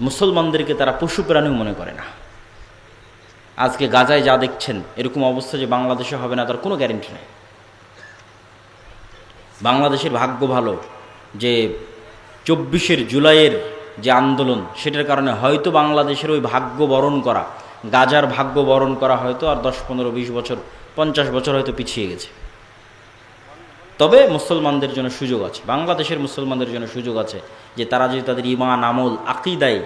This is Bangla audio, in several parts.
মুসলমানদেরকে তারা পশু প্রাণীও মনে করে না। আজকে গাজায় যা দেখছেন, এরকম অবস্থা যে বাংলাদেশে হবে না তার কোনো গ্যারেন্টি নেই। বাংলাদেশের ভাগ্য ভালো যে 24 জুলাইয়ের যে আন্দোলন, সেটার কারণে হয়তো বাংলাদেশের ওই ভাগ্য বরণ করা, গাজার ভাগ্য বরণ করা হয়তো আর 10, 15, 20 বছর, 50 বছর হয়তো পিছিয়ে গেছে। তবে মুসলমানদের জন্য সুযোগ আছে, বাংলাদেশের মুসলমানদের জন্য সুযোগ আছে যে তারা যদি তাদের ঈমান, আমল, আকীদায়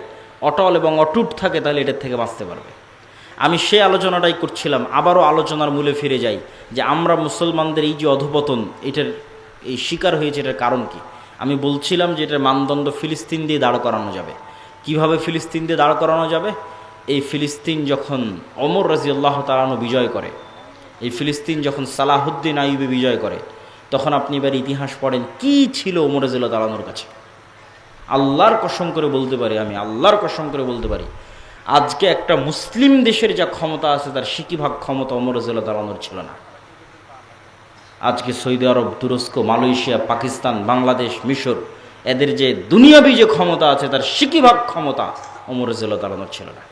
অটল এবং অটুট থাকে তাহলে এটার থেকে বাঁচতে পারবে। আমি সে আলোচনাটাই করছিলাম, আবারও আলোচনার মূলে ফিরে যাই যে আমরা মুসলমানদের এই যে অধঃপতন, এটার এই শিকার হয়েছে, এটার কারণ কি? আমি বলছিলাম যে এটার মানদণ্ড ফিলিস্তিন দিয়ে দাঁড় করানো যাবে। কিভাবে ফিলিস্তিন দিয়ে দাঁড় করানো যাবে? এই ফিলিস্তিন যখন ওমর রাদিয়াল্লাহু তাআলা আনহু বিজয় করে, এই ফিলিস্তিন যখন সালাহুদ্দিন আইয়ুবী বিজয় করে, তখন আপনি এবার ইতিহাস পড়েন কি ছিল ওমর রাদিয়াল্লাহু তাআলা আনহুর কাছে। আল্লাহর কসম করে বলতে পারি, আমি আল্লাহর কসম করে বলতে পারি, আজকে একটা মুসলিম দেশের যা ক্ষমতা আছে তার 60% ক্ষমতা ওমর রাদিয়াল্লাহু তাআলা আনহুর ছিল না। আজকে সৌদি আরব, তুরস্ক, মালয়েশিয়া, পাকিস্তান, বাংলাদেশ, মিশর, এদের যে দুনিয়াবি যে ক্ষমতা আছে তার 60% ক্ষমতা ওমর রাদিয়াল্লাহু তাআলা আনহুর ছিল না।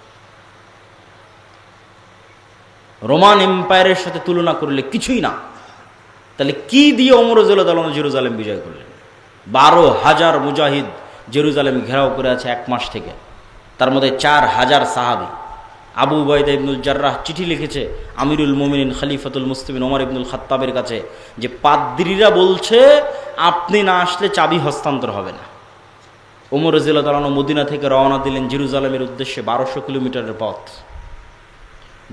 রোমান এম্পায়ারের সাথে তুলনা করলে কিছুই না। তাহলে কি দিয়ে ওমর রাদিয়াল্লাহু তাআলা আনহু জেরুজালেম বিজয় করলেন? 12,000 মুজাহিদ জেরুজালেম ঘেরাও করে আছে 1 মাস থেকে, তার মধ্যে 4,000 সাহাবী। আবু উবাইদা ইবনুল জাররাহ চিঠি লিখেছে আমিরুল মুমিনিন খলিফাতুল মুসলিমিন ওমর ইবনুল খাত্তাবের কাছে যে পাদ্রীরা বলছে আপনি না আসলে চাবি হস্তান্তর হবে না। ওমর রাদিয়াল্লাহু তাআলা আনহু মদিনা থেকে রওনা দিলেন জেরুজালেমের উদ্দেশ্যে, 1200 কিলোমিটারের পথ।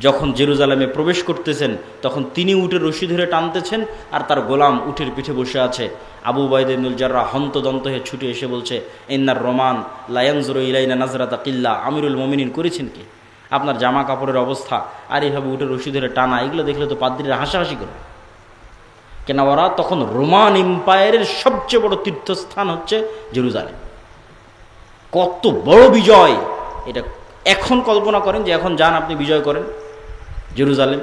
যখন জেরুজালেমে প্রবেশ করতেছেন তখন তিনি উটের রশি ধরে টানতেছেন আর তার গোলাম উটের পিঠে বসে আছে। আবু উবাইদা ইবনুল জাররাহ হন্তদন্ত হয়ে ছুটে এসে বলছে, ইন্নার রোমান লা ইয়ানজুরু ইলাইনা নাজরাতা কিল্লা, আমিরুল মুমিনিন করেছেন কি? আপনার জামা কাপড়ের অবস্থা আর এইভাবে উটের রশি ধরে টানা, এগুলো দেখলে তো পাদ্রীরা হাসাহাসি করবে। কেন ওরা তখন রোমান এম্পায়ারের সবচেয়ে বড় তীর্থস্থান হচ্ছে জেরুজালেম। কত বড় বিজয় এটা! এখন কল্পনা করেন যে এখন যান আপনি বিজয় করেন জেরুজালেম।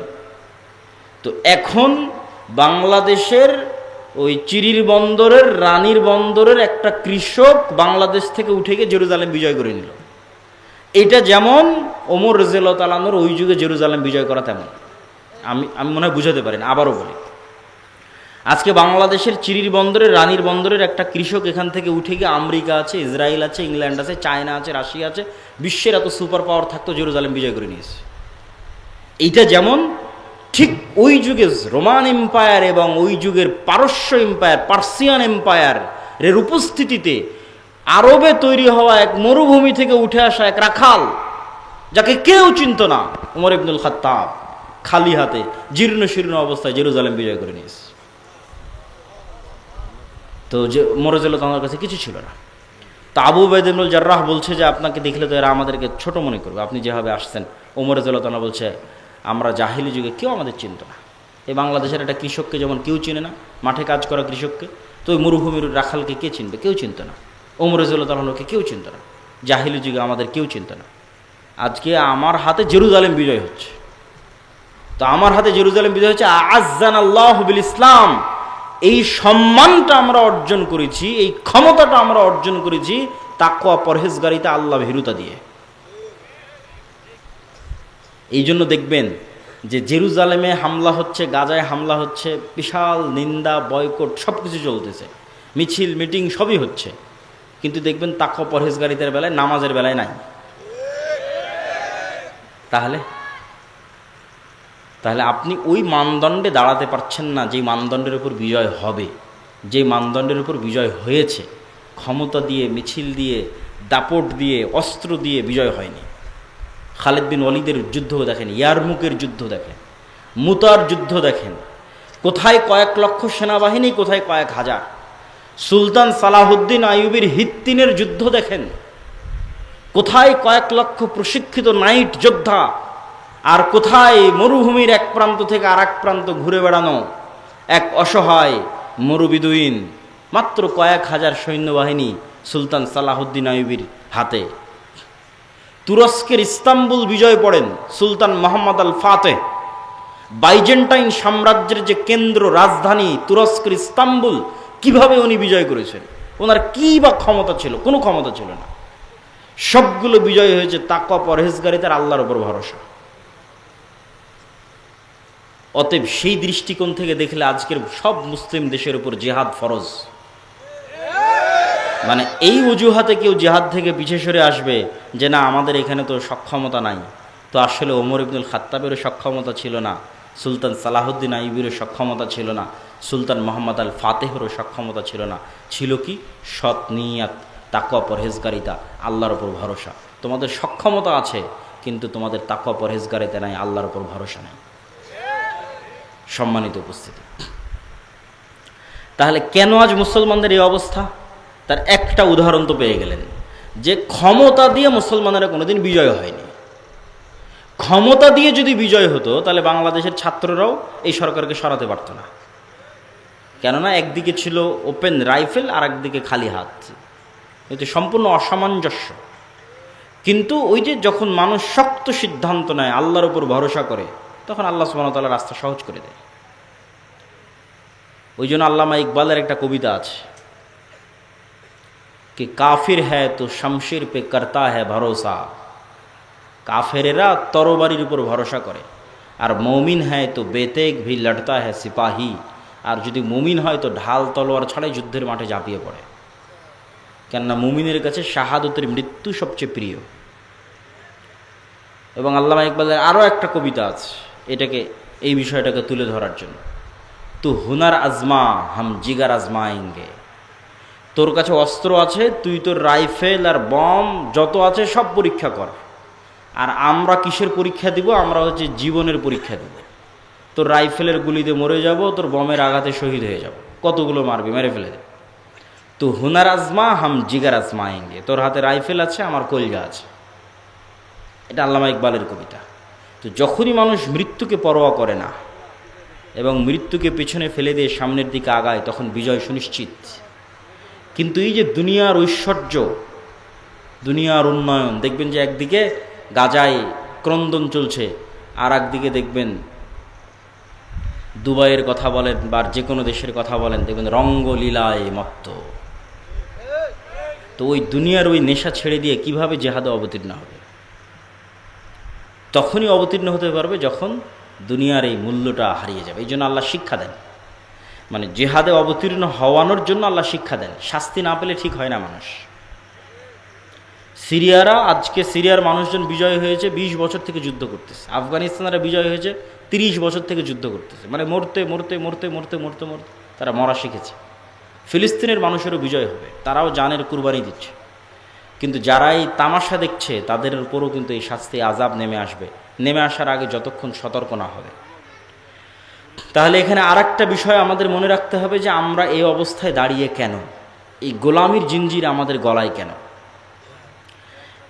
তো এখন বাংলাদেশের ওই চিরির বন্দরের, রানীর বন্দরের একটা কৃষক বাংলাদেশ থেকে উঠে গিয়ে জেরুজালেম বিজয় করে নিল। এটা যেমন ওমর রাদিয়াল্লাহু তাআলা আনহুর ওই যুগে জেরুজালেম বিজয় করা, তেমন আমি মনে হয় বুঝাতে পারেন। আবারও বলি, আজকে বাংলাদেশের চিরির বন্দরের, রানীর বন্দরের একটা কৃষক এখান থেকে উঠে গিয়ে আমেরিকা আছে, ইসরায়েল আছে, ইংল্যান্ড আছে, চায়না আছে, রাশিয়া আছে, বিশ্বের এত সুপার পাওয়ার থাকতো জেরুজালেম বিজয় করে নিয়েছে। এইটা যেমন ঠিক ওই যুগে রোমান এম্পায়ার এবং ওই যুগের পারস্য এম্পায়ার, পার্সিয়ান এম্পায়ারের উপস্থিতিতে আরবে তৈরি হওয়া এক মরুভূমি থেকে উঠে আসা এক রাখাল, যাকে কেউ চিনত না, ওমর ইবনুল খাত্তাব, খালি হাতে জীর্ণ শীর্ণ অবস্থায় জেরুজালেম বিজয় করে নিয়েছে। তো যে ওমর রাদিয়াল্লাহু তাআলার কাছে কিছু ছিল না। তো আবু উবাইদা ইবনুল জাররাহ বলছে যে আপনাকে দেখলে তো এরা আমাদেরকে ছোট মনে করবে, আপনি যেভাবে আসছেন। ওমর রাদিয়াল্লাহু তাআলা বলছে, আমরা জাহিলি যুগে কেউ আমাদের চিনত না। এই বাংলাদেশের একটা কৃষককে যেমন কেউ চিনে না, মাঠে কাজ করা কৃষককে, তো ওই মরুভূমির রাখালকে কে চিনবে? কেউ চিনত না। ওমর রাদিয়াল্লাহু তাআলাকে কেউ চিনত না, জাহিলি যুগে আমাদের কেউ চিনত না। আজকে আমার হাতে জেরুজালেম বিজয় হচ্ছে। তো আমার হাতে জেরুজালেম বিজয় হচ্ছে, আ'আজ্জানাল্লাহু বিল ইসলাম। এই সম্মানটা আমরা অর্জন করেছি, এই ক্ষমতাটা আমরা অর্জন করেছি তাকওয়া, পরহেজগারিতা, আল্লাহ ভীরুতা দিয়ে। এই জন্য দেখবেন যে জেরুজালেমে হামলা হচ্ছে, গাজায় হামলা হচ্ছে, বিশাল নিন্দা, বয়কট সব কিছু চলতেছে, মিছিল মিটিং সবই হচ্ছে, কিন্তু দেখবেন তাকওয়া পরহেজগারিতার বেলায়, নামাজের বেলায় নাই। তাহলে আপনি ওই মানদণ্ডে দাঁড়াতে পারছেন না যে মানদণ্ডের উপর বিজয় হবে, যে মানদণ্ডের উপর বিজয় হয়েছে। ক্ষমতা দিয়ে, মিছিল দিয়ে, দাপট দিয়ে, অস্ত্র দিয়ে বিজয় হয়নি। খালিদ বিন ওয়ালিদের যুদ্ধ দেখেন, ইয়ারমুকের যুদ্ধ দেখেন, মুতার যুদ্ধ দেখেন, কোথায় কয়েক লক্ষ সেনাবাহিনী, কোথায় কয়েক হাজার। সুলতান সালাহুদ্দিন আইয়ুবীর হিত্তিনের যুদ্ধ দেখেন, কোথায় কয়েক লক্ষ প্রশিক্ষিত নাইট যোদ্ধা, আর কোথায় মরুভূমির এক প্রান্ত থেকে আর এক প্রান্ত ঘুরে বেড়ানো এক অসহায় মরুবিদুইন। মাত্র কয়েক হাজার সৈন্যবাহিনী সুলতান সালাহুদ্দিন আইয়ুবীর হাতে। তুরস্কের ইস্তাম্বুল বিজয় পড়েন সুলতান মোহাম্মদ আল ফাতেহ। বাইজেন্টাইন সাম্রাজ্যের যে কেন্দ্র, রাজধানী তুরস্কের ইস্তাম্বুল, কিভাবে উনি বিজয় করেছেন? ওনার কী বা ক্ষমতা ছিল? কোনো ক্ষমতা ছিল না। সবগুলো বিজয় হয়েছে তাকওয়া, পরহেজগারিতার, আল্লাহর উপর ভরসা। অতএব সেই দৃষ্টিকোণ থেকে দেখলে আজকের সব মুসলিম দেশের উপর জিহাদ ফরজ। মানে এই অজুহাতে কেউ জিহাদ থেকে পিছিয়ে সরে আসবে যে না আমাদের এখানে তো সক্ষমতা নাই, তো আসলে ওমর ইবনুল খাত্তাবেরও সক্ষমতা ছিল না, সুলতান সালাহুদ্দিন আইয়ুবেরও সক্ষমতা ছিল না, সুলতান মোহাম্মদ আল ফাতেহেরও সক্ষমতা ছিল না। ছিল কি? সৎ নিয়াত, তাকওয়া, পরহেজগারিতা, আল্লাহর উপর ভরসা। তোমাদের সক্ষমতা আছে কিন্তু তোমাদের তাকওয়া পরহেজগারিতা নাই, আল্লাহর উপর ভরসা নাই। সম্মানিত উপস্থিতি, তাহলে কেন আজ মুসলমানদের এই অবস্থা? তার একটা উদাহরণ তো পেয়ে গেলেন, যে ক্ষমতা দিয়ে মুসলমানেরা কোনোদিন বিজয় হয়নি। ক্ষমতা দিয়ে যদি বিজয় হতো তাহলে বাংলাদেশের ছাত্ররাও এই সরকারকে সরাতে পারত না। কেননা একদিকে ছিল ওপেন রাইফেল আর একদিকে খালি হাত, এতে সম্পূর্ণ অসামঞ্জস্য। কিন্তু ওই যে যখন মানুষ শক্ত সিদ্ধান্ত নেয়, আল্লাহর উপর ভরসা করে, তখন আল্লাহ সুবহানাহু ওয়া তাআলা রাস্তা সহজ করে দেয়। ওই জন্য আল্লামা ইকবালের একটা কবিতা আছে कि काफिर है तो शमशीर पे करता है भरोसा। কাফেরেরা তরবারির উপর ভরসা করে, আর মমিন হয় তো বেতেগ ভি লড়তা है সিপাহী। আর যদি মুমিন হয় তো ঢাল তলোয়ার ছাড়াই যুদ্ধের মাঠে ঝাঁপিয়ে পড়ে, কেননা মুমিনের কাছে শাহাদতের মৃত্যু সবচেয়ে প্রিয়। এবং আল্লামা ইকবালের আরও একটা কবিতা আছে এটাকে, এই বিষয়টাকে তুলে ধরার জন্য। তু হুনার আজমা হাম জিগার আজমায়েঙ্গে। তোর কাছে অস্ত্র আছে, তুই তোর রাইফেল আর বম যত আছে সব পরীক্ষা কর, আর আমরা কিসের পরীক্ষা দিব? আমরা হচ্ছে জীবনের পরীক্ষা দিব। তোর রাইফেলের গুলিতে মরে যাব, তোর বমের আঘাতে শহীদ হয়ে যাব, কতগুলো মারবি, মেরে ফেলে দে। তো হুনার আজমা হাম জিগার আজমায়েঙ্গে। তোর হাতে রাইফেল আছে, আমার কলজা আছে। এটা আল্লামা ইকবালের কবিতা। তো যখনই মানুষ মৃত্যুকে পরোয়া করে না এবং মৃত্যুকে পেছনে ফেলে দিয়ে সামনের দিকে আগায়, তখন বিজয় সুনিশ্চিত। কিন্তু এই যে দুনিয়ার ঐশ্বর্য, দুনিয়ার উন্নয়ন, দেখবেন যে একদিকে গাজায় ক্রন্দন চলছে, আর একদিকে দেখবেন দুবাইয়ের কথা বলেন বা যে কোনো দেশের কথা বলেন, দেখবেন রঙ্গলীলায় মত্ত। তো ওই দুনিয়ার ওই নেশা ছেড়ে দিয়ে কিভাবে জেহাদে অবতীর্ণ হবে? তখনই অবতীর্ণ হতে পারবে যখন দুনিয়ার এই মূল্যটা হারিয়ে যাবে। এই জন্য আল্লাহ শিক্ষা দেন, মানে জেহাদে অবতীর্ণ হওয়ানোর জন্য আল্লাহ শিক্ষা দেন। শাস্তি না পেলে ঠিক হয় না মানুষ। সিরিয়ারা, আজকে সিরিয়ার মানুষজন বিজয় হয়েছে 20 বছর থেকে যুদ্ধ করতেছে। আফগানিস্তানেরা বিজয় হয়েছে 30 বছর থেকে যুদ্ধ করতেছে, মানে মরতে মরতে মরতে মরতে মরতে মরতে তারা মরা শিখেছে। ফিলিস্তিনের মানুষেরও বিজয় হবে, তারাও জানের কুরবানি দিচ্ছে। কিন্তু যারা এই তামাশা দেখছে তাদের উপরও কিন্তু এই শাস্তি আযাব নেমে আসবে, নেমে আসার আগে যতক্ষণ সতর্ক না হবে। তাহলে এখানে আরেকটা বিষয় আমাদের মনে রাখতে হবে যে আমরা এই অবস্থায় দাঁড়িয়ে কেন, এই গোলামির জিঞ্জির আমাদের গলায় কেন?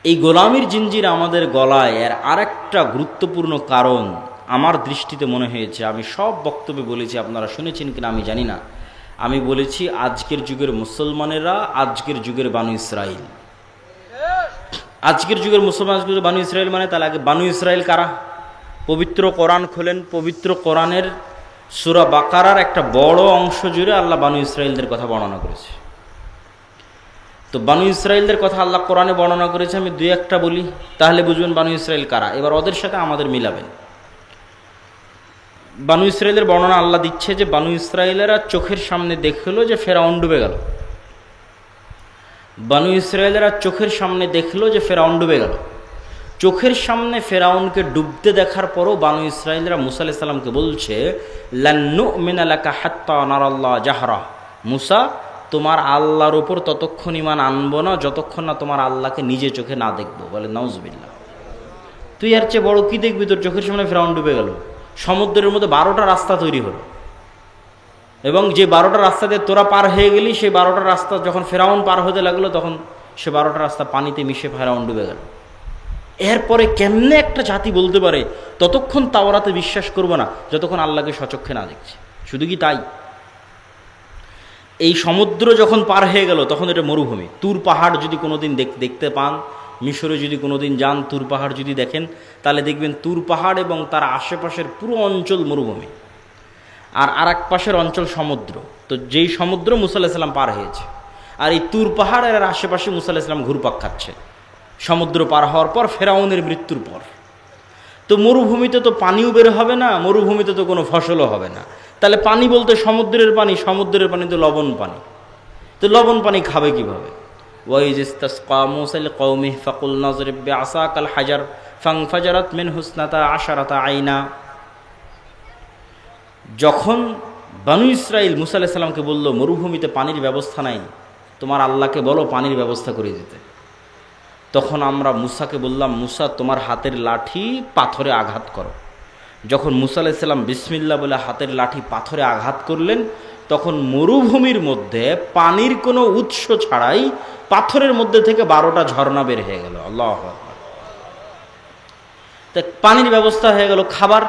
এই গোলামির জিঞ্জির আমাদের গলায় এর আরেকটা গুরুত্বপূর্ণ কারণ আমার দৃষ্টিতে মনে হয়েছে, আমি সব বক্তব্যে বলেছি, আপনারা শুনেছেন কিনা আমি জানি না, আমি বলেছি আজকের যুগের মুসলমানেরা আজকের যুগের বানু ইসরাইল। আজকের যুগের মুসলমান বানু ইসরাইল মানে, তাহলে আগে বানু ইসরাইল কারা? পবিত্র কোরআন খোলেন, পবিত্র কোরআনের সূরা বাকারার একটা বড় অংশ জুড়ে আল্লাহ বানু ইসরাইলদের কথা বর্ণনা করেছে। তো বানু ইসরাইলদের কথা আল্লাহ কোরআনে বর্ণনা করেছে, আমি দুই একটা বলি তাহলে বুঝবেন বানু ইসরাইল কারা। এবার ওদের সাথে আমাদের মিলাবেন। বানু ইসরাইলের বর্ণনা আল্লাহ দিচ্ছে যে বানু ইসরাইলেরা চোখের সামনে দেখলো যে ফেরাউন ডুবে গেল। বানু ইসরাইলেরা চোখের সামনে দেখলো যে ফেরাউন ডুবে গেল। চোখের সামনে ফেরাউনকে ডুবতে দেখার পরও বানু ইসরাইলরা মুসা আলাইহিস সালামকে বলছে, লান নুমিনা লাকা হাত্তা নারাল্লাহ জাহরা। মুসা, তোমার আল্লাহর উপর ততক্ষণ ঈমান আনবো না যতক্ষণ না তোমার আল্লাহকে নিজে চোখে না দেখবো। বলে নাউজুবিল্লাহ, তুই আর চেয়ে বড় কি দেখবি? তোর চোখের সামনে ফেরাউন ডুবে গেল, সমুদ্রের মধ্যে 12টা রাস্তা তৈরি হলো, এবং যে 12টা রাস্তা দিয়ে তোরা পার হয়ে গেলি, সেই 12টা রাস্তা যখন ফেরাউন পার হতে লাগলো তখন সে 12টা রাস্তা পানিতে মিশে ফেরাউন ডুবে গেল। এরপরে কেমনে একটা জাতি বলতে পারে ততক্ষণ তাওরাতে বিশ্বাস করবো না যতক্ষণ আল্লাহকে সচক্ষে না দেখছে? শুধু কি তাই, এই সমুদ্র যখন পার হয়ে গেল তখন এটা মরুভূমি। তুর পাহাড় যদি কোনোদিন দেখতে পান, মিশরে যদি কোনোদিন যান, তুর পাহাড় যদি দেখেন, তাহলে দেখবেন তুর পাহাড় এবং তার আশেপাশের পুরো অঞ্চল মরুভূমি, আর এক পাশের অঞ্চল সমুদ্র। তো যেই সমুদ্র মুসা আলাইহিস সালাম পার হয়েছে, আর এই তুর পাহাড়ের আশেপাশে মুসা আলাইহিস সালাম ঘুরপাক খাচ্ছে। সমুদ্র পার হওয়ার পর, ফেরাউনের মৃত্যুর পর। তো মরুভূমিতে তো পানিও বের হবে না, মরুভূমিতে তো কোনো ফসলও হবে না। তাহলে পানি বলতে সমুদ্রের পানি, সমুদ্রের পানি তো লবণ পানি। তো লবণ পানি খাবে কীভাবে? ওয়াইজ ইস্তাসকা মূসা লিকওমিহি ফাকুলনা যরিব বিআসাকাল হাজার ফানফাজারাত মিনহু ইসনাতা আশারাতা আইনা। যখন বানু ইসরাইল মূসা আলাইহিস সালামকে বলল মরুভূমিতে পানির ব্যবস্থা নাই, তোমার আল্লাহকে বলো পানির ব্যবস্থা করে দিতে, তখন আমরা মূসাকে বললাম, মূসা তোমার হাতের লাঠি পাথরে আঘাত করো। যখন মূসা আলাইহিস সালাম বিসমিল্লাহ বলে হাতের লাঠি পাথরে আঘাত করলেন, তখন মরুভূমির মধ্যে পানির কোনো উৎস ছাড়াই পাথরের মধ্যে থেকে 12টা ঝর্ণা বের হয়ে গেল। আল্লাহু আকবার। তা পানির ব্যবস্থা হয়ে গেল। খাবার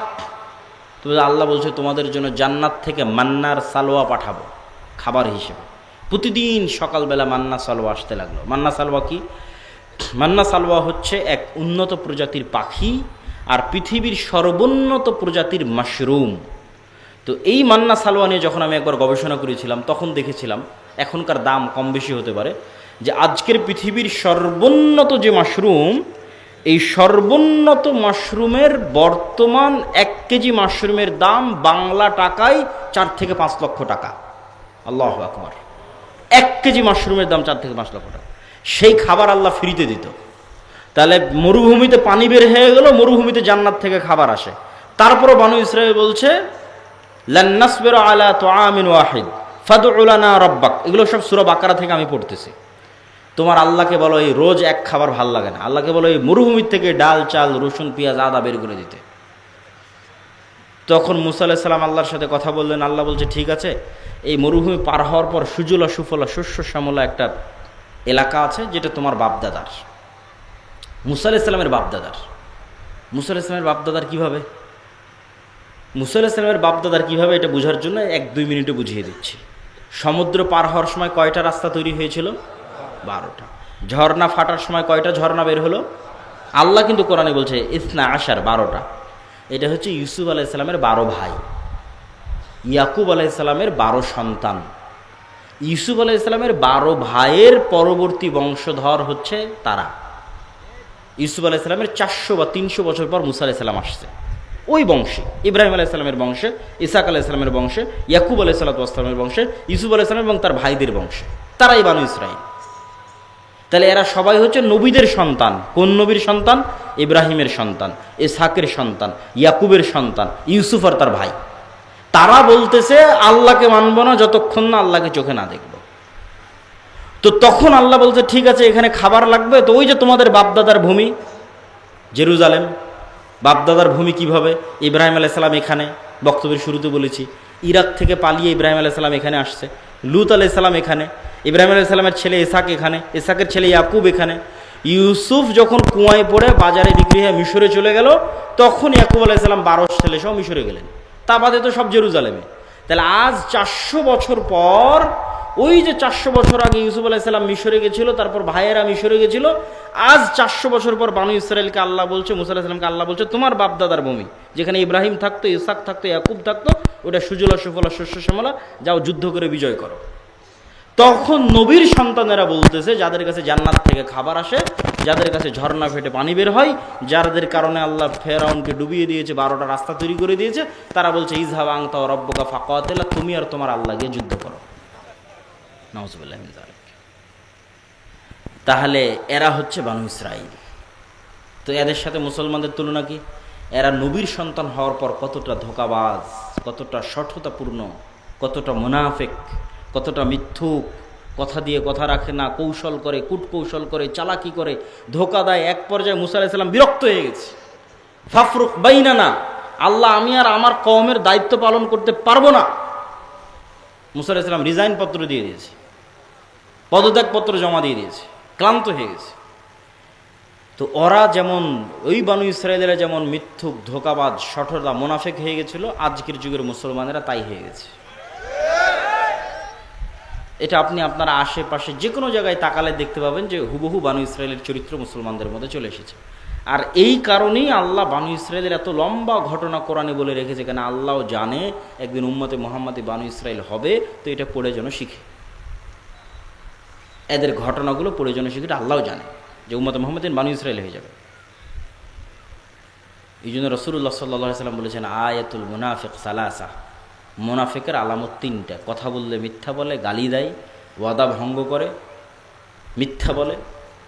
তো আল্লাহ বলছে তোমাদের জন্য জান্নাত থেকে মান্নার সালোয়া পাঠাবো খাবার হিসেবে। প্রতিদিন সকালবেলা মান্না সালোয়া আসতে লাগলো। মান্না সালোয়া কি? মান্না সালোয়া হচ্ছে এক উন্নত প্রজাতির পাখি আর পৃথিবীর সর্বোন্নত প্রজাতির মাশরুম। তো এই মান্না সালোয়া নিয়ে যখন আমি একবার গবেষণা করেছিলাম, তখন দেখেছিলাম, এখনকার দাম কম বেশি হতে পারে, যে আজকের পৃথিবীর সর্বোন্নত যে মাশরুম, এই সর্বোন্নত মাশরুমের বর্তমান 1 কেজি মাশরুমের দাম বাংলা টাকায় 4 থেকে 5 লক্ষ টাকা। আল্লাহু আকবার। 1 কেজি মাশরুমের দাম 4 থেকে 5 লক্ষ টাকা। সেই খাবার আল্লাহ ফ্রিতে দিত। তাহলে মরুভূমিতে পানি বের হয়ে গেল, মরুভূমিতে জান্নাত থেকে খাবার আসে। তারপরও বানু ইসরাঈল বলছে লান নাসবিরা আলা তুআমিন ওয়াহিদ ফাদউ লানা রাব্বাক। এগুলো সব সূরা বাকারা থেকে আমি পড়তেছি। তোমার আল্লাহকে বলো এই রোজ এক খাবার ভাল লাগে না, আল্লাহকে বলো এই মরুভূমির থেকে ডাল, চাল, রসুন, পেঁয়াজ, আদা বের করে দিতে। তখন মূসা আলাইহিস সালাম আল্লাহর সাথে কথা বললেন। আল্লাহ বলছে ঠিক আছে, এই মরুভূমি পার হওয়ার পর সুজলা সুফলা শস্য শ্যামলা একটা এলাকা আছে, যেটা তোমার বাপদাদার, মূসা আলাইহিস সালামের বাপদাদার। মূসা আলাইহিস সালামের বাপদাদার কীভাবে? মূসা আলাইহিস সালামের বাপদাদার কীভাবে, এটা বোঝার জন্য 1-2 মিনিটে বুঝিয়ে দিচ্ছি। সমুদ্র পার হওয়ার সময় কয়টা রাস্তা তৈরি হয়েছিল? 12টা। ঝর্ণা ফাটার সময় কয়টা ঝর্ণা বের হলো? আল্লাহ কিন্তু কোরআনে বলছে ইসনা আশার, 12টা। এটা হচ্ছে ইউসুফ আলাইহিস সালামের 12 ভাই, ইয়াকুব আলাইহিস সালামের 12 সন্তান। ইউসুফ আলাইহিস সালামের 12 ভাইয়ের পরবর্তী বংশধর হচ্ছে তারা। ইউসুফ আলাইহিস সালামের 400 বা 300 বছর পর মূসা আলাইহিস সালাম আসছে। ওই বংশে ইব্রাহিম আলাইহিস সালামের বংশে, ইসাক আলাইহিস সালামের বংশে, ইয়াকুব আলাইহিস সালামের বংশে, ইউসুফ আলাইহিস সালাম এবং তার ভাইদের বংশে, তারাই বানু ইসরাঈল। তাহলে এরা সবাই হচ্ছে নবীদের সন্তান। কোন নবীর সন্তান? ইব্রাহিমের সন্তান, ইসহাকের সন্তান, ইয়াকুবের সন্তান, ইউসুফ আর তার ভাই। তারা বলতেছে আল্লাহকে মানব না যতক্ষণ না আল্লাহকে চোখে না দেখব। তো তখন আল্লাহ বলছে ঠিক আছে, এখানে খাবার লাগবে। তো ওই যে তোমাদের বাপদাদার ভূমি জেরুজালেম, বাপদাদার ভূমি কিভাবে? ইব্রাহিম আলাইহিস সালাম এখানে, বক্তব্যের শুরুতে বলেছি, ইরাক থেকে পালিয়ে ইব্রাহিম আলাইহিস সালাম এখানে আসছে। লূত আলাইহিস সালাম এখানে, ইব্রাহিম আলাইহিস সালামের ছেলে ইসহাক এখানে, ইসহাকের ছেলে ইয়াকুব এখানে। ইউসুফ যখন কুয়ায় পড়ে বাজারে বিক্রি হয়ে মিশরে চলে গেল, তখন ইয়াকুব আলাইহিস সালাম 12 ছেলে সহ মিশরে গেলেন। তা বাদে তো সব জেরুজালেমে। তাহলে আজ 400 বছর পর, ওই যে 400 বছর আগে ইউসুফ আলাইহিস সালাম মিশরে গেছিল, তারপর ভাইয়েরা মিশরে গেছিল, আজ 400 বছর পর বানু ইসরাঈলকে আল্লাহ বলছে, মূসা আলাইহিস সালামকে আল্লাহ বলছে তোমার বাপদাদার ভূমি, যেখানে ইব্রাহিম থাকতো, ইসহাক থাকতো, ইয়াকুব থাকতো, ওটা সুজলা সুফলা শস্য শ্যামলা, যাও যুদ্ধ করে বিজয় করো। তখন নবীর সন্তানেরা বলতেছে যাদের কাছে জান্নাত থেকে খাবার আসে, যাদের কাছে ঝর্ণা ফেটে পানি বের হয়, যাদের কারণে আল্লাহ ফেরাউনকে ডুবিয়ে দিয়েছে, 12টা রাস্তা তৈরি করে দিয়েছে, তারা বলছে ইযহাব আনতা ওয়া রাব্বুকা ফাকাতিলা, তুমি আর তোমার আল্লাহ গিয়ে যুদ্ধ করো। নাউযুবিল্লাহি মিন যালিক। তাহলে এরা হচ্ছে বানু ইসরাঈল। তো এদের সাথে মুসলমানদের তুলনা কি? এরা নবীর সন্তান হওয়ার পর কতটা ধোঁকাবাজ, কতটা শঠতাপূর্ণ, কতটা মুনাফিক, কতটা মিথ্যুক, কথা দিয়ে কথা রাখে না, কৌশল করে, কূটকৌশল করে, চালাকি করে, ধোঁকা দেয়। এক পর্যায়ে মূসা আলাইহিস সালাম বিরক্ত হয়ে গেছে। ফাফরুক বাইনানা, আল্লাহ আমি আর আমার কওমের দায়িত্ব পালন করতে পারবো না। মূসা আলাইহিস সালাম রিজাইন পত্র দিয়ে দিয়েছে, পদত্যাগ পত্র জমা দিয়ে দিয়েছে, ক্লান্ত হয়ে গেছে। তো ওরা যেমন, ওই বানু ইসরাঈলেরা যেমন মিথ্যুক, ধোঁকাবাজ, শঠতা, মুনাফিক হয়ে গেছিল, আজকের যুগের মুসলমানেরা তাই হয়ে গেছে। এটা আপনি আপনার আশেপাশে যে কোনো জায়গায় তাকালে দেখতে পাবেন যে হুবহু বানু ইসরাঈলের চরিত্র মুসলমানদের মধ্যে চলে এসেছে। আর এই কারণেই আল্লাহ বানু ইসরাঈলের এত লম্বা ঘটনা কোরআনে বলে রেখেছে, কেন আল্লাহও জানে একদিন উম্মতে মুহাম্মাদি বানু ইসরাঈল হবে, তো এটা পড়ে যেন শিখে, এদের ঘটনাগুলো পড়ে যেন শিখে, এটা আল্লাহও জানে। যে উম্মতে মুহাম্মাদিন বানু ইসরাইল হয়ে যাবে। এই জন্য রাসূলুল্লাহ সাল্লাল্লাহু আলাইহি ওয়াসাল্লাম বলেছেন আয়াতুল মুনাফিক সালাসা, মুনাফিকের আলামত তিনটা, কথা বললে মিথ্যা বলে, গালি দেয়, ওয়াদা ভঙ্গ করে, মিথ্যা বলে,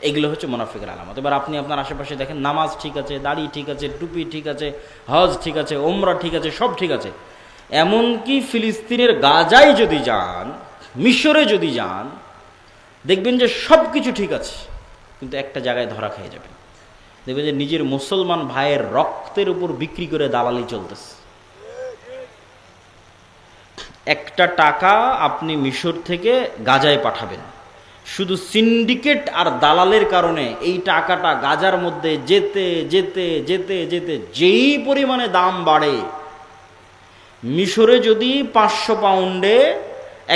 এগুলো হচ্ছে মুনাফিকের আলামত। এবার আপনি আপনার আশেপাশে দেখেন নামাজ ঠিক আছে, দাড়ি ঠিক আছে, টুপি ঠিক আছে, হজ ঠিক আছে, ওমরা ঠিক আছে, সব ঠিক আছে, এমনকি ফিলিস্তিনের গাজায় যদি যান, মিশরে যদি যান, দেখবেন যে সব কিছু ঠিক আছে, কিন্তু একটা জায়গায় ধরা খেয়ে যাবেন। দেখবেন যে নিজের মুসলমান ভাইয়ের রক্তের উপর বিক্রি করে দালালি চলতেছে। একটা টাকা আপনি মিশর থেকে গাজায় পাঠাবেন, শুধু সিন্ডিকেট আর দালালের কারণে এই টাকাটা গাজার মধ্যে যেতে যেতে যেতে যেতে যেই পরিমাণে দাম বাড়ে, মিশরে যদি 500 পাউন্ডে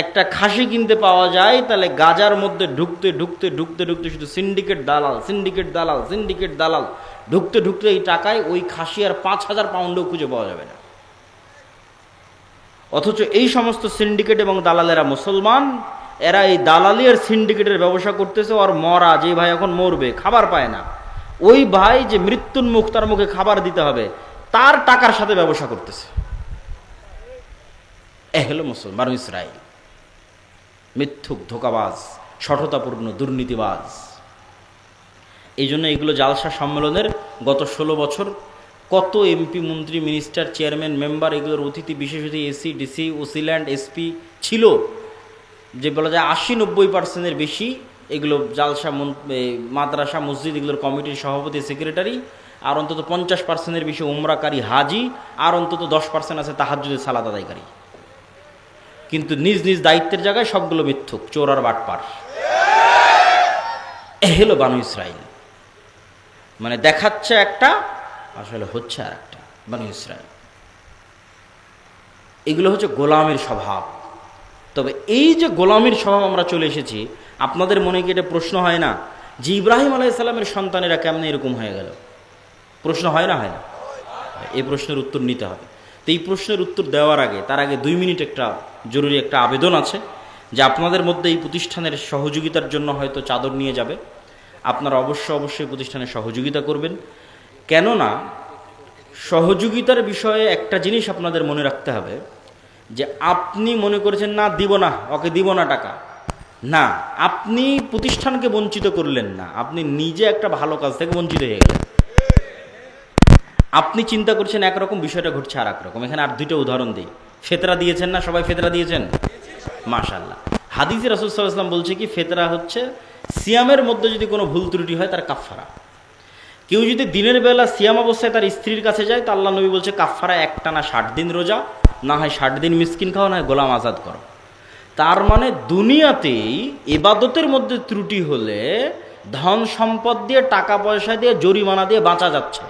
একটা খাসি কিনতে পাওয়া যায়, তাহলে গাজার মধ্যে ঢুকতে ঢুকতে ঢুকতে ঢুকতে শুধু সিন্ডিকেট দালাল, সিন্ডিকেট দালাল, সিন্ডিকেট দালাল, ঢুকতে ঢুকতে এই টাকায় ওই খাসি আর 5000 পাউন্ডও খুঁজে পাওয়া যাবে না। অথচ এই সমস্ত সিন্ডিকেট এবং দালালেরা মুসলমান, এরা এই দালালি আর সিন্ডিকেটের ব্যবসা করতেছে। আর মরা যে ভাই এখন মরবে, খাবার পায় না, ওই ভাই যে মৃত্যুন্মুখ, তার মুখে খাবার দিতে হবে, তার টাকার সাথে ব্যবসা করতেছে। এ হলো মুসলমান বানু ইসরাইল, মিথ্যুক, ধোঁকাবাজ, শঠতাপূর্ণ, দুর্নীতিবাজ। এই জন্য এগুলো জালসা সম্মেলনের গত 16 বছর কত এমপি, মন্ত্রী, মিনিস্টার, চেয়ারম্যান, মেম্বার, এগুলোর অতিথি, বিশেষ অতিথি, এসি, ডিসি, ওসিল্যান্ড, এসপি ছিল, যে বলা যায় 80-90% বেশি এগুলো জালসা, মাদ্রাসা, মসজিদ, এগুলোর কমিটির সভাপতি, সেক্রেটারি, আর অন্তত 50% বেশি উমরাকারী হাজি, আর অন্তত 10% আছে তাহাজ্জুদের সালাত আদায়কারী। কিন্তু নিজ নিজ দায়িত্বের জায়গায় সবগুলো মিথ্যুক, চোর আর বাটপার। এ হলো বানু ইসরাইল, মানে দেখাচ্ছে একটা, আসলে হচ্ছে আর একটা। বানু ইসরাইল এগুলো হচ্ছে গোলামের স্বভাব। তবে এই যে গোলামের স্বভাব আমরা চলে এসেছি, আপনাদের মনে কি এটা প্রশ্ন হয় না যে ইব্রাহিম আলাইহিস সালামের সন্তানেরা কেমনে এরকম হয়ে গেল? প্রশ্ন হয় না, হয় না? এই প্রশ্নের উত্তর নিতে হবে। তো এই প্রশ্নের উত্তর দেওয়ার আগে, তার আগে 2 মিনিট একটা জরুরি একটা আবেদন আছে, যে আপনাদের মধ্যে এই প্রতিষ্ঠানের সহযোগিতার জন্য হয়তো চাদর নিয়ে যাবে, আপনারা অবশ্যই প্রতিষ্ঠানের সহযোগিতা করবেন। কেননা সহযোগিতার বিষয়ে একটা জিনিস আপনাদের মনে রাখতে হবে, যে আপনি মনে করেছেন না দিব না, ওকে দিব না টাকা, না, আপনি প্রতিষ্ঠানকে বঞ্চিত করলেন না, আপনি নিজে একটা ভালো কাজ থেকে বঞ্চিত হয়ে গেলেন। আপনি চিন্তা করছেন একরকম, বিষয়টা ঘটছে আর একরকম। এখানে আর 2টা উদাহরণ দিই। ফেতরা দিয়েছেন না সবাই? ফেতরা দিয়েছেন, মাশাআল্লাহ। হাদিসে রাসূল সাল্লাল্লাহু আলাইহি ওয়াসাল্লাম বলছে কি, ফেতরা হচ্ছে সিয়ামের মধ্যে যদি কোনো ভুল ত্রুটি হয় তার কাফফারা। কেউ যদি দিনের বেলা সিয়াম অবস্থায় তার স্ত্রীর কাছে যায়, তা আল্লাহ নবী বলছে কাফফারা একটানা 60 দিন রোজা, না হয় 60 দিন মিসকিন খাও, না হয় গোলাম আজাদ করো। তার মানে দুনিয়াতেই ইবাদতের মধ্যে ত্রুটি হলে ধন সম্পদ দিয়ে, টাকা পয়সা দিয়ে, জরিমানা দিয়ে বাঁচা যাচ্ছে।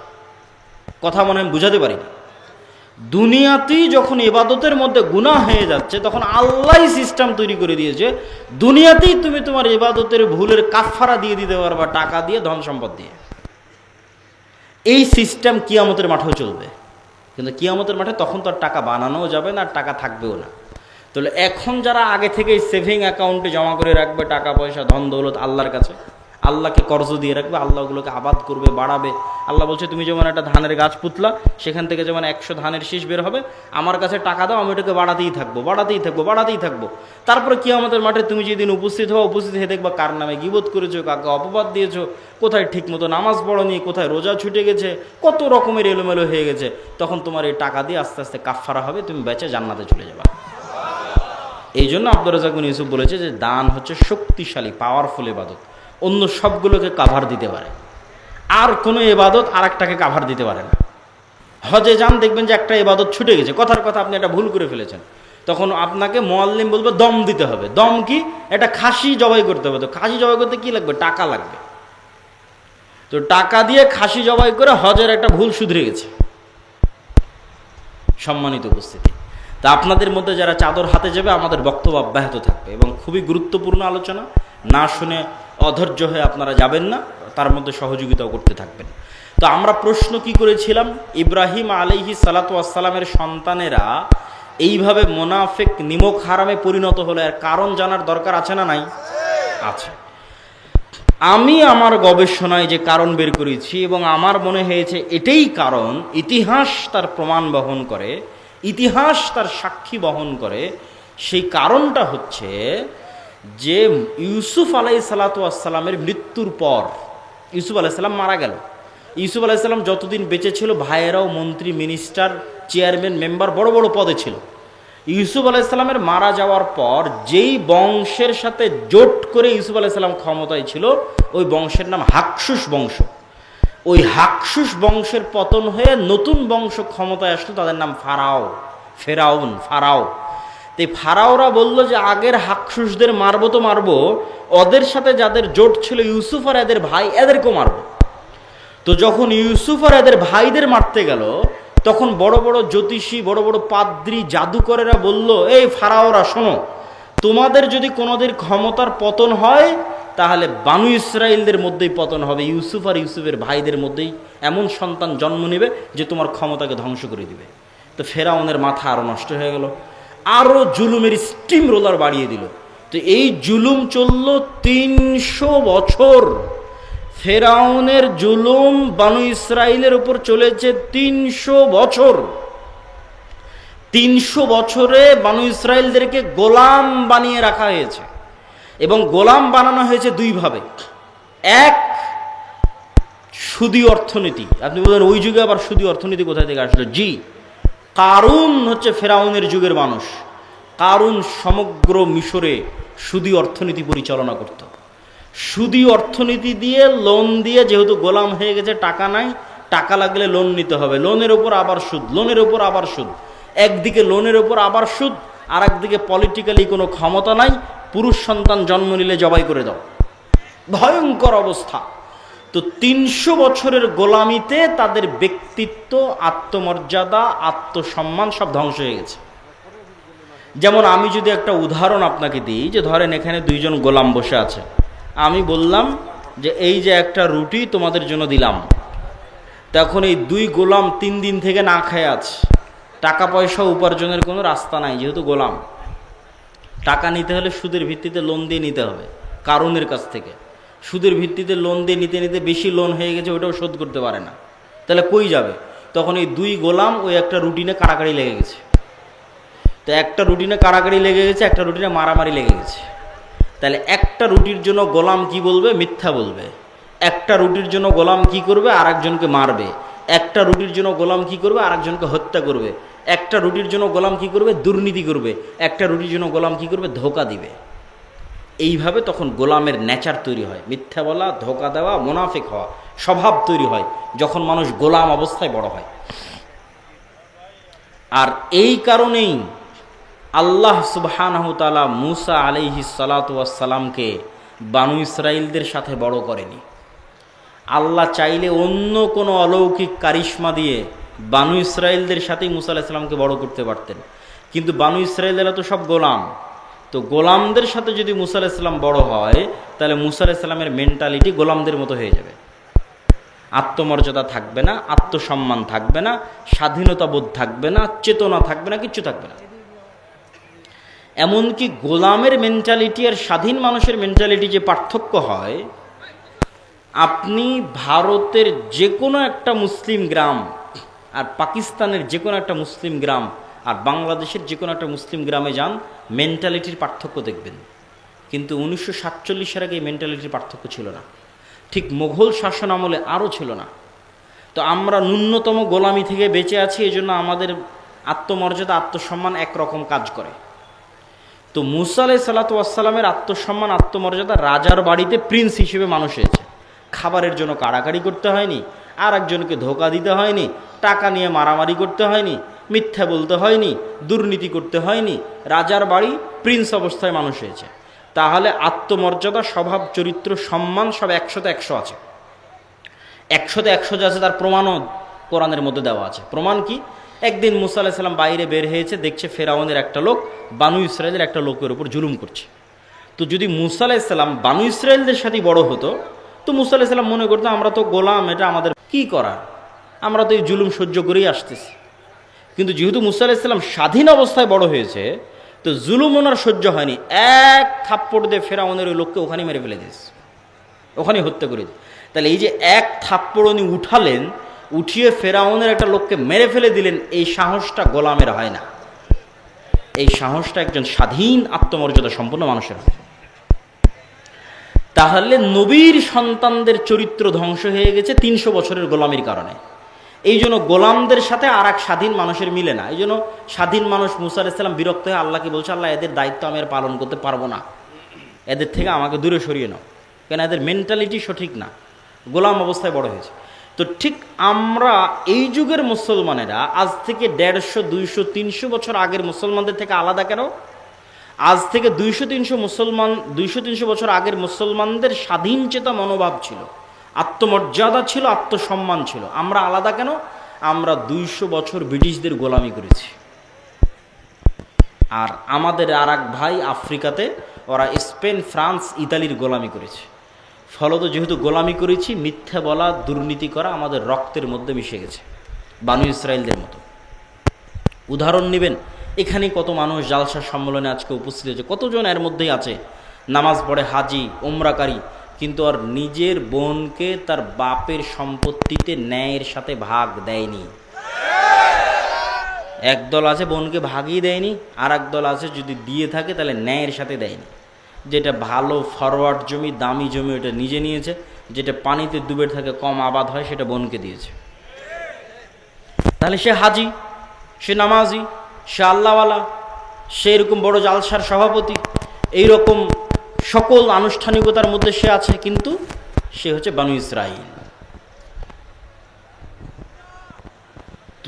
কথা মনে হয় বুঝাতে পারিনি। দুনিয়াতেই যখন ইবাদতের মধ্যে গুনাহ হয়ে যাচ্ছে, তখন আল্লাহই সিস্টেম তৈরি করে দিয়েছে, দুনিয়াতেই তুমি তোমার ইবাদতের ভুলের কাফফারা দিয়ে দিতে পারবা, টাকা দিয়ে, ধন সম্পদ দিয়ে। এই সিস্টেম কিয়ামতের মাঠেও চলবে, কিন্তু কিয়ামতের মাঠে তখন তো আর টাকা বানানোও যাবে না, আর টাকা থাকবেও না। তাহলে এখন যারা আগে থেকেই সেভিং অ্যাকাউন্টে জমা করে রাখবে টাকা পয়সা, ধন দৌলত আল্লাহর কাছে, আল্লাহকে কর্জ দিয়ে রাখবে, আল্লাহ ওগুলোকে আবাদ করবে, বাড়াবে। আল্লাহ বলছে তুমি যেমন একটা ধানের গাছ পুতলা, সেখান থেকে যেমন 100 ধানের শীষ বের হবে, আমার কাছে টাকা দাও, আমি ওটাকে বাড়াতেই থাকবো, বাড়াতেই থাকবো, বাড়াতেই থাকবো। তারপরে কিয়ামতের মাঠে তুমি যেদিন উপস্থিত হও, উপস্থিত হয়ে দেখবা কার নামে গীবত করেছো, কাকে অপবাদ দিয়েছো, কোথায় ঠিক মতো নামাজ পড়োনি, কোথায় রোজা ছুটে গেছে, কত রকমের এলোমেলো হয়ে গেছে। তখন তোমার এই টাকা দিয়ে আস্তে আস্তে কাফফারা হবে, তুমি বেঁচে জান্নাতে চলে যাবা। এই জন্য আব্দুর রাজ্জাক বিন ইউসুফ বলেছে যে দান হচ্ছে শক্তিশালী, পাওয়ারফুল ইবাদত, অন্য সবগুলোকে কাভার দিতে পারে, আর কোনো ইবাদত আর একটাকে কাভার দিতে পারে না। হজে যান, দেখবেন যে একটা ইবাদত ছুটে গেছে, কথার কথা আপনি একটা ভুল করে ফেলেছেন, তখন আপনাকে মুআল্লিম বলবে দম দিতে হবে। দম কি? এটা খাসি জবাই করতে হবে। তো খাসি জবাই করতে কি লাগবে? টাকা লাগবে। তো টাকা দিয়ে খাসি জবাই করে হজের একটা ভুল শুধরে গেছে। সম্মানিত উপস্থিতি, তা আপনাদের মধ্যে যারা চাদর হাতে যাবে, আমাদের বক্তব্য অব্যাহত থাকবে এবং খুবই গুরুত্বপূর্ণ আলোচনা, না শুনে অধৈর্য হয়ে আপনারা যাবেন না, তার মধ্যে সহযোগিতাও করতে থাকবেন। তো আমরা প্রশ্ন কি করেছিলাম, ইব্রাহিম আলাইহিস সালাতু ওয়াস সালামের সন্তানেরা এইভাবে মুনাফিক, নিমক হারামে পরিণত হলো, এর কারণ জানার দরকার আছে না নাই? আছে। আমি আমার গবেষণায় যে কারণ বের করেছি এবং আমার মনে হয়েছে এটাই কারণ, ইতিহাস তার প্রমাণ বহন করে, ইতিহাস তার সাক্ষী বহন করে, সেই কারণটা হচ্ছে যে ইউসুফ আলাইহিসসালামের মৃত্যুর পর, ইউসুফ আলাইহিসসালাম মারা গেল, ইউসুফ আলাইহিসসালাম যতদিন বেঁচে ছিল ভাইয়েরাও মন্ত্রী, মিনিস্টার, চেয়ারম্যান, মেম্বার বড় বড় পদে ছিল। ইউসুফ আলাইহিসসালামের মারা যাওয়ার পর যেই বংশের সাথে জোট করে ইউসুফ আলাইহিসসালাম ক্ষমতায় ছিল, ওই বংশের নাম হাকসুস বংশ। ওই হাকসুস বংশের পতন হয়ে নতুন বংশ ক্ষমতায় আসলো, তাদের নাম ফারাও। তো ফারাওরা বলল যে আগের হাকসুসদের মারবো তো মারবো, ওদের সাথে যাদের জোট ছিল ইউসুফ আর এদের ভাই, এদেরকেও মারবো। তো যখন ইউসুফ আর এদের ভাইদের মারতে গেল, তখন বড় বড় জ্যোতিষী, বড় বড় পাদ্রী, জাদুকরেরা বলল, এই ফারাওরা শোনো, তোমাদের যদি কোনোদিন ক্ষমতার পতন হয় তাহলে বানু ইসরাইলদের মধ্যেই পতন হবে, ইউসুফ আর ইউসুফের ভাইদের মধ্যেই এমন সন্তান জন্ম নেবে যে তোমার ক্ষমতাকে ধ্বংস করে দিবে। তো ফেরাউনের মাথা আরও নষ্ট হয়ে গেল, আরও জুলুমের স্টিম রোলার বাড়িয়ে দিল। তো এই জুলুম চলল 300 বছর। ফেরাউনের জুলুম বানু ইসরাইলের উপর চলেছে 300 বছর। 300 বছরে বানু ইসরাইলদেরকে গোলাম বানিয়ে রাখা হয়েছে, এবং গোলাম বানানো হয়েছে দুইভাবে। এক, সুদী অর্থনীতি। আপনি বলেন ওই যুগে আবার সুদী অর্থনীতি কোথায় থেকে আসলো? জি, কারুন হচ্ছে ফেরাউনের যুগের মানুষ। কারুন সমগ্র মিশরে সুদী অর্থনীতি পরিচালনা করত। সুদী অর্থনীতি দিয়ে, লোন দিয়ে, যেহেতু গোলাম হয়ে গেছে, টাকা নাই, টাকা লাগলে লোন নিতে হবে, লোনের ওপর আবার সুদ, লোনের ওপর আবার সুদ। একদিকে লোনের ওপর আবার সুদ, আর একদিকে পলিটিক্যালি কোনো ক্ষমতা নাই, পুরুষ সন্তান জন্ম নিলে জবাই করে দাও, ভয়ঙ্কর অবস্থা। তো 300 বছরের গোলামিতে তাদের ব্যক্তিত্ব, আত্মমর্যাদা, আত্মসম্মান সব ধ্বংস হয়ে গেছে। যেমন আমি যদি একটা উদাহরণ আপনাকে দিই, যে ধরেন এখানে দুইজন গোলাম বসে আছে, আমি বললাম যে এই যে একটা রুটি তোমাদের জন্য দিলাম, তখন এই দুই গোলাম 3 দিন থেকে না খেয়ে আছে, টাকা পয়সা উপার্জনের কোনো রাস্তা নাই, যেহেতু গোলাম। টাকা নিতে হলে সুদের ভিত্তিতে লোন দিয়ে নিতে হবে কারুনের কাছ থেকে। সুদের ভিত্তিতে লোন দিয়ে নিতে নিতে বেশি লোন হয়ে গেছে, ওটাও শোধ করতে পারে না, তাহলে কই যাবে? তখন এই দুই গোলাম ওই একটা রুটিনে কাড়াকাড়ি লেগে গেছে। তো একটা রুটিনে কাড়াকাড়ি লেগে গেছে, একটা রুটিনে মারামারি লেগে গেছে। তাহলে একটা রুটির জন্য গোলাম কি বলবে? মিথ্যা বলবে। একটা রুটির জন্য গোলাম কি করবে? আরেকজনকে মারবে। একটা রুটির জন্য গোলাম কি করবে? আরেকজনকে হত্যা করবে। একটা রুটির জন্য গোলাম কি করবে? দুর্নীতি করবে। একটা রুটির জন্য গোলাম কি করবে? ধোঁকা দিবে। এইভাবে তখন গোলামের নেচার তৈরি হয়, মিথ্যা বলা, ধোঁকা দেওয়া, মুনাফিক হওয়া স্বভাব তৈরি হয় যখন মানুষ গোলাম অবস্থায় বড় হয়। আর এই কারণেই আল্লাহ সুবহানাহু তাআলা মুসা আলাইহিস সালাতু ওয়াস সালামকে বানু ইসরাইলদের সাথে বড় করেনি। আল্লাহ চাইলে অন্য কোনো অলৌকিক কারিশমা দিয়ে বানু ইসরাইলদের সাথেই মুসা আলাইহিস সালামকে বড় করতে পারতেন, কিন্তু বানু ইসরাইলরা তো সব গোলাম। তো গোলামদের সাথে যদি মুসা আলাইহিস সালাম বড় হয়, তাহলে মুসা আলাইহিস সালামের মেন্টালিটি গোলামদের মতো হয়ে যাবে। আত্মমর্যাদা থাকবে না, আত্মসম্মান থাকবে না, স্বাধীনতা বোধ থাকবে না, চেতনা থাকবে না, কিচ্ছু থাকবে না। এমনকি গোলামের মেন্টালিটি আর স্বাধীন মানুষের মেন্টালিটি যে পার্থক্য হয়, আপনি ভারতের যে কোনো একটা মুসলিম গ্রাম আর পাকিস্তানের যে কোনো একটা মুসলিম গ্রাম আর বাংলাদেশের যে কোনো একটা মুসলিম গ্রামে যান, মেন্টালিটির পার্থক্য দেখবেন। কিন্তু 1947 সালের আগে এই মেন্টালিটির পার্থক্য ছিল না, ঠিক মোঘল শাসন আমলে আরও ছিল না। তো আমরা ন্যূনতম গোলামি থেকে বেঁচে আছি, এই জন্য আমাদের আত্মমর্যাদা, আত্মসম্মান একরকম কাজ করে। তো মুসা আলাইহিস সালাতু ওয়াস সালামের আত্মসম্মান, আত্মমর্যাদা, রাজার বাড়িতে প্রিন্স হিসেবে মানুষ হয়েছে। খাবারের জন্য কাড়াকাড়ি করতে হয়নি, আর একজনকে ধোঁকা দিতে হয়নি, টাকা নিয়ে মারামারি করতে হয়নি, মিথ্যা বলতে হয়নি, দুর্নীতি করতে হয়নি। রাজার বাড়ি, প্রিন্স অবস্থায় মানুষ হয়েছে। তাহলে আত্মমর্যাদা, স্বভাব, চরিত্র, সম্মান সব 100তে 100 আছে। 100তে 100 যে আছে তার প্রমাণও কোরআনের মধ্যে দেওয়া আছে। প্রমাণ কি? একদিন মুসা আলাইহিস সালাম বাইরে বের হয়েছে, দেখছে ফেরাউনের একটা লোক বানু ইসরায়েলের একটা লোকের উপর জুলুম করছে। তো যদি মুসা আলাইহিস সালাম বানু ইসরায়েলদের সাথে বড় হতো, তো মুসা আলাইহিস সালাম মনে করতো আমরা তো গোলাম, এটা আমাদের কি করার, আমরা তো এই জুলুম সহ্য করেই আসতেছি। কিন্তু যেহেতু মুসা আলাইহিস সালাম স্বাধীন অবস্থায় বড় হয়েছে, তো জুলুম ওনার সহ্য হয়নি, এক থাপ্পড় দিয়ে ফেরাউনের ওই লোককে ওখানে মেরে ফেলে দিয়েছে। ওখানে হত্যা করে দিই। তাহলে এই যে এক থাপ্পড় উনি উঠালেন, উঠিয়ে ফেরাউনের একটা লোককে মেরে ফেলে দিলেন, এই সাহসটা গোলামের হয় না, এই সাহসটা একজন স্বাধীন আত্মমর্যাদা সম্পন্ন মানুষের হয়। তাহলে নবীর সন্তানদের চরিত্র ধ্বংস হয়ে গেছে 300 বছরের গোলামির কারণে। এই জন্য গোলামদের সাথে আর এক স্বাধীন মানুষের মিলে না। এই জন্য স্বাধীন মানুষ মুসা আলাইহিস সালাম বিরক্ত হয়ে আল্লাহকে বলছে, আল্লাহ এদের দায়িত্ব আমি আর পালন করতে পারবো না, এদের থেকে আমাকে দূরে সরিয়ে নাও, কেন এদের মেন্টালিটি সঠিক না, গোলাম অবস্থায় বড় হয়েছে। তো ঠিক আমরা এই যুগের মুসলমানেরা আজ থেকে 150, 200, 300 বছর আগের মুসলমানদের থেকে আলাদা কেন? আজ থেকে 200-300 বছর আগের মুসলমানদের স্বাধীন চেতা মনোভাব ছিল, আত্মমর্যাদা ছিল, আত্মসম্মান ছিল। আমরা আলাদা কেন? আমরা 200 বছর ব্রিটিশদের গোলামি করেছি। আর আমাদের আর এক ভাই আফ্রিকাতে, ওরা স্পেন, ফ্রান্স, ইতালির গোলামি করেছে। ফলত যেহেতু গোলামি করেছি, মিথ্যা বলা, দুর্নীতি করা আমাদের রক্তের মধ্যে মিশে গেছে, বানু ইসরায়েলদের মতো। উদাহরণ নেবেন, এখানে কত মানুষ জালসা সম্মেলনে আজকে উপস্থিত হয়েছে, কতজন এর মধ্যেই আছে নামাজ পড়ে, হাজি, উমরাকারী, কিন্তু আর নিজের বোনকে তার বাপের সম্পত্তিতে ন্যায়ের সাথে ভাগ দেয়নি। একদল আছে বোনকে ভাগই দেয়নি, আর একদল আছে যদি দিয়ে থাকে তাহলে ন্যায়ের সাথে দেয়নি। যেটা ভালো ফরওয়ার্ড জমি, দামি জমি, ওটা নিজে নিয়েছে, যেটা পানিতে ডুবে থাকে, কম আবাদ হয়, সেটা বোনকে দিয়েছে। তাহলে সে হাজি, সে নামাজি, সে আল্লাহওয়ালা, সে এরকম বড় জালসার সভাপতি, এইরকম সকল আনুষ্ঠানিকতার মধ্যে সে আছে, কিন্তু সে হচ্ছে বানু ইসরাইল।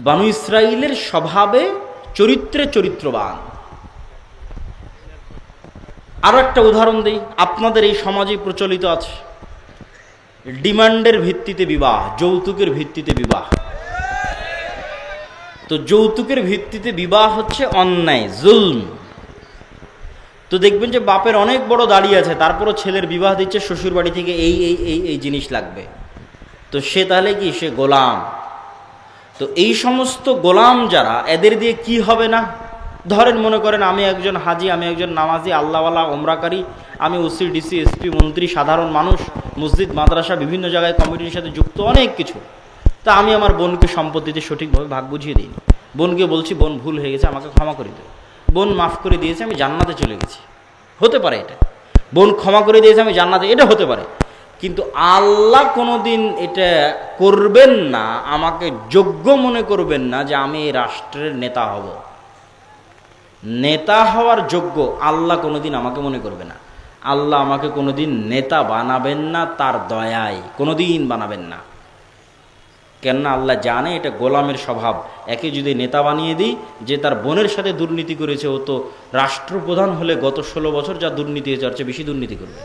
বানু ইসরাইলের স্বভাবে, চরিত্রে চরিত্রবান। আরো একটা উদাহরণ দেই, আপনাদের এই সমাজে প্রচলিত আছে ডিমান্ডের ভিত্তিতে বিবাহ, যৌতুকের ভিত্তিতে বিবাহ। তো যৌতুকের ভিত্তিতে বিবাহ হচ্ছে অন্যায়, জুলম। তো দেখবেন যে বাপের অনেক বড় দাঁড়িয়ে আছে, তারপরও ছেলের বিবাহ দিচ্ছে শ্বশুর বাড়ি থেকে, এই এই এই এই জিনিস লাগবে। তো সে তাহলে কি, সে গোলাম। তো এই সমস্ত গোলাম যারা, এদের দিয়ে কি হবে না? ধরেন মনে করেন আমি একজন হাজি, আমি একজন নামাজি, আল্লাহওয়ালা, ওমরাকারী, আমি ওসি, ডিসি, এসপি, মন্ত্রী, সাধারণ মানুষ, মসজিদ, মাদ্রাসা, বিভিন্ন জায়গায় কমিটির সাথে যুক্ত, অনেক কিছু। তা আমি আমার বোনকে সম্পত্তিতে সঠিকভাবে ভাগ বুঝিয়ে দিইনি। বোনকে বলছি, বোন ভুল হয়ে গেছে, আমাকে ক্ষমা করে দিও। বোন মাফ করে দিয়েছে, আমি জান্নাতে চলে গেছি, হতে পারে এটা। বোন ক্ষমা করে দিয়েছে, আমি জান্নাতে, এটা হতে পারে। কিন্তু আল্লাহ কোনোদিন এটা করবেন না, আমাকে যোগ্য মনে করবেন না যে আমি এই রাষ্ট্রের নেতা হব। নেতা হওয়ার যোগ্য আল্লাহ কোনোদিন আমাকে মনে করবে না। আল্লাহ আমাকে কোনোদিন নেতা বানাবেন না, তার দয়ায় কোনোদিন বানাবেন না। কেননা আল্লাহ জানে এটা গোলামের স্বভাব। একে যদি নেতা বানিয়ে দিই, যে তার বোনের সাথে দুর্নীতি করেছে, ও তো রাষ্ট্রপ্রধান হলে গত 16 বছর যা দুর্নীতি হয়েছে, আর চেয়ে বেশি দুর্নীতি করবে।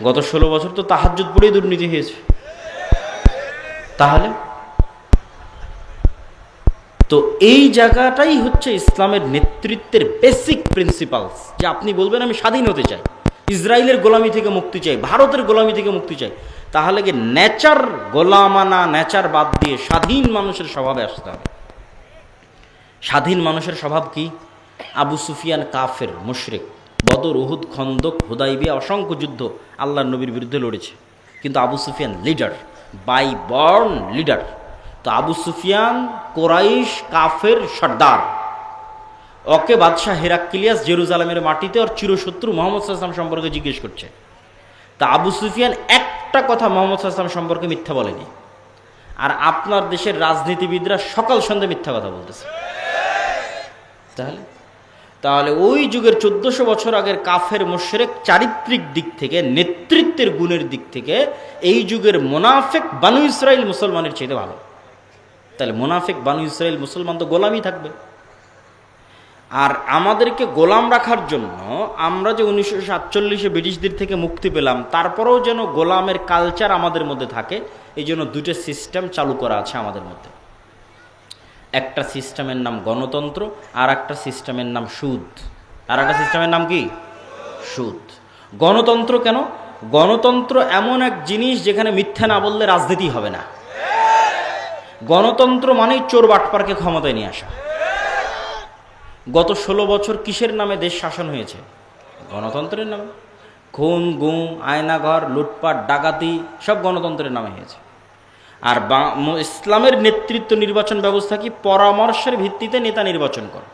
গত 16 বছর তো তাহাজ্জুদ পড়েই দুর্নীতি হয়েছে। তাহলে তো এই জায়গাটাই হচ্ছে ইসলামের নেতৃত্বের বেসিক প্রিন্সিপালস, যে আপনি বলবেন আমি স্বাধীন হতে চাই, ইসরায়েলের গোলামি থেকে মুক্তি চাই, ভারতের গোলামি থেকে মুক্তি চাই, তাহলে কি নেচার, গোলামানা নেচার বাদ দিয়ে স্বাধীন মানুষের স্বভাবে আসতে হবে। স্বাধীন মানুষের স্বভাব কি? আবু সুফিয়ান কাফের, মুশরিক, বদর, উহুদ, খন্দক, হুদাইবিয়া, অসংখ্য যুদ্ধ আল্লাহর নবীর বিরুদ্ধে লড়েছে, কিন্তু Abu Sufyan leader, by born leader. তো আবু সুফিয়ান কোরাইশ কাফের সর্দার, ওকে বাদশাহ হেরাক্লিয়াস জেরুজালেমের মাটিতে ওর চিরশত্রু মুহাম্মদ সাল্লাল্লাহু আলাইহি ওয়াসাল্লাম সম্পর্কে জিজ্ঞেস করছে। তা আবু সুফিয়ান একটা কথা মুহাম্মদ সাল্লাল্লাহু আলাইহি ওয়াসাল্লাম সম্পর্কে মিথ্যা বলেনি। আর আপনার দেশের রাজনীতিবিদরা সকাল সন্ধ্যা মিথ্যা কথা বলতেছে। তাহলে ওই যুগের 1400 বছর আগের কাফের মুশরিক চারিত্রিক দিক থেকে, নেতৃত্বের গুণের দিক থেকে এই যুগের মুনাফিক বানু ইসরাইল মুসলমানের চেয়ে ভালো। তাহলে মুনাফিক বানু ইসরাইল মুসলমান তো গোলামই থাকবে। আর আমাদেরকে গোলাম রাখার জন্য আমরা যে 1947-এ ব্রিটিশদের থেকে মুক্তি পেলাম, তারপরেও যেন গোলামের কালচার আমাদের মধ্যে থাকে, এই জন্য দুটো সিস্টেম চালু করা আছে আমাদের মধ্যে। একটা সিস্টেমের নাম গণতন্ত্র, আর একটা সিস্টেমের নাম সুদ। আর একটা সিস্টেমের নাম কি? সুদ। গণতন্ত্র কেন? গণতন্ত্র এমন এক জিনিস যেখানে মিথ্যা না বললে রাজনীতি হবে না। গণতন্ত্র মানেই চোর বাটপারকে ক্ষমতায় নিয়ে আসা। গত 16 বছর কিসের নামে দেশ শাসন হয়েছে? গণতন্ত্রের নামে। খুন গুম, আয়নাঘর, লুটপাট, ডাকাতি সব গণতন্ত্রের নামে হয়েছে। আর ইসলামের নেতৃত্ব নির্বাচন ব্যবস্থা কি? পরামর্শের ভিত্তিতে নেতা নির্বাচন করে।